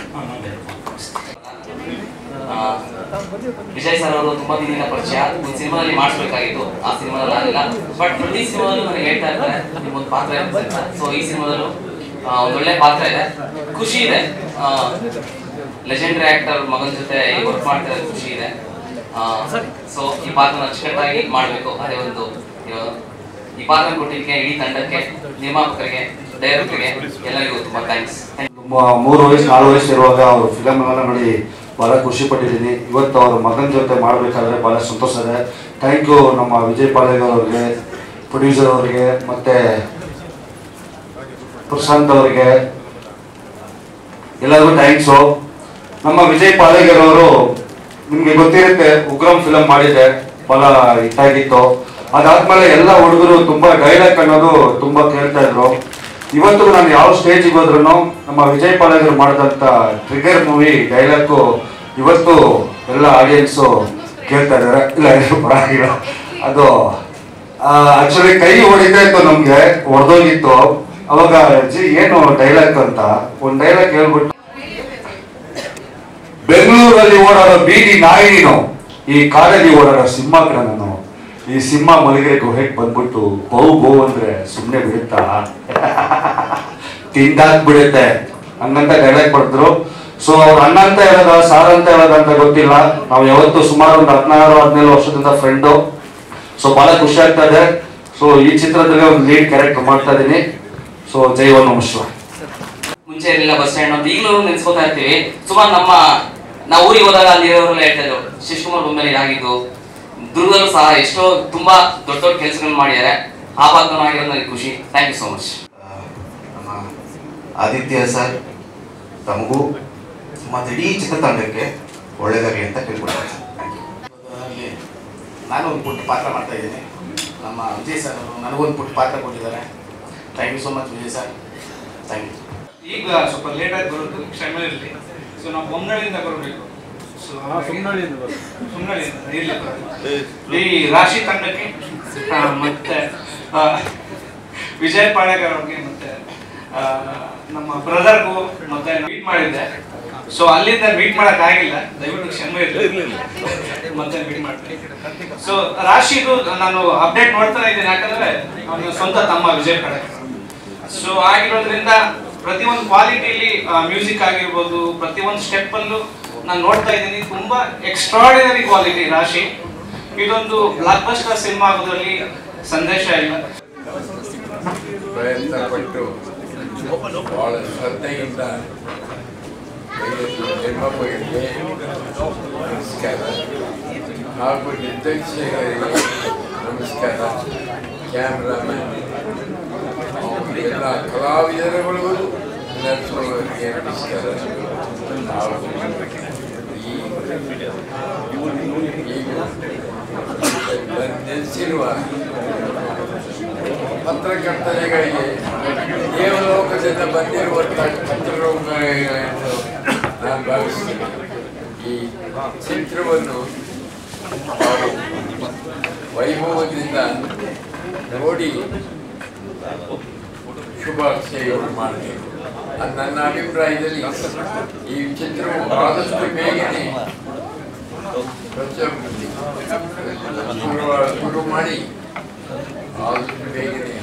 O: ವಿಜಯ್ ಸರ್ ಅವರು ತುಂಬಾ ದಿನದಿಂದ ಪರಿಚಯ, ಒಂದು ಸಿನಿಮಾದಲ್ಲಿ ಮಾಡಿಸ್ಬೇಕಾಗಿತ್ತು, ಆ ಸಿನಿಮಾದಲ್ಲಿ ಆಗಿಲ್ಲ. ಬಟ್ ಪ್ರತಿ ಸಿನಿಮಾದಲ್ಲೂ ನನಗೆ ಹೇಳ್ತಾ ಇರ್ತಾರೆ ನಿಮ್ಮೊಂದು ಪಾತ್ರ ಇದೆ. ಸೊ ಈ ಸಿನಿಮಾದಲ್ಲೂ ಒಂದೊಳ್ಳೆ ಪಾತ್ರ ಇದೆ, ಖುಷಿ ಇದೆ. ಲೆಜೆಂಡರಿ ಆಕ್ಟರ್ ಮಗನ ಜೊತೆ ವರ್ಕ್ ಮಾಡ್ತಾ ಇರೋದು ಖುಷಿ ಇದೆ. ಸೊ ಈ ಪಾತ್ರ ಅಚ್ಚುಕಟ್ಟಾಗಿ ಮಾಡಬೇಕು. ಅದೇ ಒಂದು ಈ ಪಾತ್ರ ಕೊಟ್ಟಿದ್ದಕ್ಕೆ ಇಡೀ ತಂಡಕ್ಕೆ, ನಿರ್ಮಾಪಕರಿಗೆ, ಡೈರೆಕ್ಟರ್ಗೆ ಎಲ್ಲರಿಗೂ ತುಂಬಾ ಥ್ಯಾಂಕ್ಸ್.
P: 3 ವಯಸ್ಸು 4 ವಯಸ್ಸು ಇರುವಾಗ ಅವ್ರ ಫಿಲಮ್ಗಳನ್ನ ನೋಡಿ ಭಾಳ ಖುಷಿ ಪಟ್ಟಿದ್ದೀನಿ. ಇವತ್ತು ಅವ್ರ ಮಗನ ಜೊತೆ ಮಾಡಬೇಕಾದ್ರೆ ಭಾಳ ಸಂತೋಷ ಇದೆ. ಥ್ಯಾಂಕ್ ಯು ನಮ್ಮ ವಿಜಯ್ ಪಾಳೇಗರ್ ಅವ್ರಿಗೆ, ಪ್ರೊಡ್ಯೂಸರ್ ಅವ್ರಿಗೆ, ಮತ್ತು ಪ್ರಶಾಂತ್ ಅವ್ರಿಗೆ, ಎಲ್ಲರಿಗೂ ಥ್ಯಾಂಕ್ಸು. ನಮ್ಮ ವಿಜಯ್ ಪಾಳೇಗರ್ ಅವರು ನಿಮಗೆ ಗೊತ್ತಿರುತ್ತೆ, ಉಗ್ರಂ ಫಿಲಮ್ ಮಾಡಿದೆ, ಭಾಳ ಹಿಟ್ಟಾಗಿತ್ತು. ಅದಾದ್ಮೇಲೆ ಎಲ್ಲ ಹುಡುಗರು ತುಂಬ ಡೈಲಾಗ್ ಅನ್ನೋದು ತುಂಬ ಕೇಳ್ತಾ ಇದ್ರು. ಇವತ್ತು ನಾನು ಯಾವ ಸ್ಟೇಜಿಗೆ ಹೋದ್ರು ನಮ್ಮ ವಿಜಯ್ ಪಾಳೇಗರ್ ಮಾಡಿದಂಥ ಟ್ರಿಗರ್ ಮೂವಿ ಡೈಲಾಗು ಇವತ್ತು ಎಲ್ಲ ಆಡಿಯನ್ಸು ಕೇಳ್ತಾ ಇದ್ದಾರೆ. ಇಲ್ಲ ಪರವಾಗಿಲ್ಲ, ಅದು ಆಕ್ಚುಲಿ ಕೈ ಹೊಡಿತಾ ಇತ್ತು, ನಮ್ಗೆ ಹೊಡೆದೋಗಿತ್ತು. ಅವಾಗ ಜಿ ಏನು ಡೈಲಾಗ್ ಅಂತ ಒಂದು ಡೈಲಾಗ್ ಹೇಳ್ಬಿಟ್ಟು, ಬೆಂಗಳೂರಲ್ಲಿ ಓಡಾಡೋ ಬೀದಿ ನಾಯಿ ನೀನು, ಈ ಕಾಡಲ್ಲಿ ಓಡಾಡೋ ಸಿಂಹ ಕಣ ನಾನು. ಈ ಸಿಂಹ ಮಲಗಿರೆ ಗುಹೆಗೆ ಬಂದ್ಬಿಟ್ಟು ಬೌ ಅಂದ್ರೆ ಸುಮ್ಮನೆ ಬಿಡುತ್ತಾ, ತಿಂದಾಕ್ ಬಿಡುತ್ತೆ ಹಂಗಂತ ಡೈಲಾಗ್ ಬರೆದ್ರು. ಸೊ ಅವ್ರ ಅಣ್ಣ ಅಂತ ಹೇಳೋದ, ಸಾರ್ ಅಂತ ಹೇಳೋದಂತ ಗೊತ್ತಿಲ್ಲ. ನಾವು ಯಾವತ್ತು ಸುಮಾರು ಒಂದು 16-17 ವರ್ಷದಿಂದ ಫ್ರೆಂಡು. ಸೊ ಬಹಳ ಖುಷಿ ಆಗ್ತಾ ಇದೆ. ಸೊ ಈ ಚಿತ್ರದಲ್ಲಿ ಒಂದು ಲೀಡ್ ಕ್ಯಾರೆಕ್ಟರ್ ಮಾಡ್ತಾ ಇದೀನಿ. ಸೊ ಜೈ ನಮಸ್ಕಾರ.
O: ಮುಂಚೆ ಇರಲಿಲ್ಲ ಬಸ್ ಸ್ಟ್ಯಾಂಡ್ ಅಂತ ಈಗಲೂ ನೆನೆಸ್ಕೋತಾ ಇರ್ತೀವಿ. ಸುಮಾರು ನಾವು ಊರಿಗೆ ಹೋದಾಗ ಅಲ್ಲಿರೋರೆಲ್ಲ ಹೇಳ್ತಾ ಇದ್ರು, ಶಶಿಕುಮಾರ್ ಬೊಮ್ಮೆಲಿ ಆಗಿದ್ದು. ದುರ್ಗದಲ್ಲೂ ಸಹ ಎಷ್ಟೋ ತುಂಬಾ ದೊಡ್ಡ ದೊಡ್ಡ ಕೆಲಸಗಳನ್ನ ಮಾಡಿದ್ದಾರೆ. ಆ ಭಾಗನೂ ಆಗಿರೋದು ನನಗೆ ಖುಷಿ. Thank you so much.
L: ನಮ್ಮ ಆದಿತ್ಯ ಸರ್, ತಮಗೂ
Q: ಮತ್ತು ಇಡೀ ಚಿತ್ರತಂಡಕ್ಕೆ ಒಳ್ಳೆಯದಾಗಲಿ ಅಂತ ಕೇಳ್ಕೊಳ್ತೀನಿ.
R: ಅಲ್ಲಿ ನಾನು ಒಂದು ಪುಟ್ಟ ಪಾತ್ರ ಮಾಡ್ತಾ ಇದ್ದೀನಿ. ನಮ್ಮ ವಿಜಯ್ ಸರ್ ಅವರು ನನಗೊಂದು ಪುಟ್ಟ ಪಾತ್ರ ಕೊಟ್ಟಿದ್ದಾರೆ. Thank you so much Vijay sir, thank you.
N: ಈಗ ಸ್ವಲ್ಪ ಲೇಟಾಗಿ ಬರೋದು ಕ್ಷಮೆ ಇರಲಿ. ಸೊ ನಾವು ಬೊಮ್ಮನಹಳ್ಳಿಯಿಂದ ಬರಬೇಕು. ಸೊ ಸುಮ್ಮನಹಳ್ಳಿಯಿಂದ ಇರಲಿ. ಈ ರಾಶಿ ತಂಡಕ್ಕೆ ಮತ್ತೆ ವಿಜಯ್ ಪಾಳೆಗಾರ್ ಅವ್ರಿಗೆ ಮತ್ತೆ ನಮ್ಮ ಬ್ರದರ್ಗೂ ಮತ್ತೆ ಮೀಟ್ ಮಾಡಿದ್ದೆ. ಸೊ ಅಲ್ಲಿಂದ ಮೀಟ್ ಮಾಡಕ್ ಆಗಿಲ್ಲ, ದಯವಿಟ್ಟು ಕ್ಷಮೆ ಇರಲಿ, ಮತ್ತೆ ಮೀಟ್ ಮಾಡ್ತೀನಿ. ಸೊ ರಾಶಿದು ನಾನು ಅಪ್ಡೇಟ್ ನೋಡ್ತಾನೆ ಇದ್ದೀನಿ, ಯಾಕಂದ್ರೆ ಅವನ ಸ್ವಂತ ತಮ್ಮ ವಿಜಯ್ ಪಾಳೆಗಾರ್. ಸೊ ಆಗಿರೋದ್ರಿಂದ ಪ್ರತಿಯೊಂದು ಕ್ವಾಲಿಟಿಲಿ ಮ್ಯೂಸಿಕ್ ಆಗಿರ್ಬೋದು, ಪ್ರತಿಯೊಂದು ಸ್ಟೆಪ್ ಅಲ್ಲೂ ನಾನು ನೋಡ್ತಾ ಇದ್ದೀನಿ, ತುಂಬಾ ಎಕ್ಸ್ಟ್ರಾರ್ಡಿನರಿ ಕ್ವಾಲಿಟಿ ರಾಶಿ. ಇದೊಂದು ಬ್ಲಾಕ್ ಬಸ್ಟರ್ ಸಿನಿಮಾ ಆಗೋದ್ರಲ್ಲಿ ಸಂದೇಶ ಇಲ್ಲ.
S: ಪ್ರಯತ್ನ ಪಟ್ಟು ಬಹಳ ಶ್ರದ್ಧೆಯಿಂದ ನಿರ್ಮಾಪಕರಿಗೆ ನಮಸ್ಕಾರ ಹಾಗೂ ನಿರ್ದೇಶಕರಿಗೆ ನಮಸ್ಕಾರ, ಕ್ಯಾಮ್ರಾಮನ್ ಎಲ್ಲ ಕಲಾವಿದರುಗಳಿಗೂ ನಡೆಸುವವರಿಗೆ ನಮಸ್ಕಾರ. ಹಾಗೂ ನೆಲೆಸಿರುವ ಪತ್ರಕರ್ತನೆಗಳಿಗೆ ದೇವಲೋಕದಿಂದ ಬಂದಿರುವಂತಹ ಚಿತ್ರಗಳು ಎಂದು ನಾನು ಭಾವಿಸ್ತೀನಿ. ಈ ಚಿತ್ರವನ್ನು ವೈಭವದಿಂದ ನೋಡಿ ಶುಭಾಶಯಗಳು ಮಾಡಬೇಕು. ನನ್ನ ಅಭಿಪ್ರಾಯದಲ್ಲಿ ಈ ಚಿತ್ರವು ಆದಷ್ಟು ಬೇಗನೆ ಶುರು ಮಾಡಿ ಆದಷ್ಟು ಬೇಗನೆ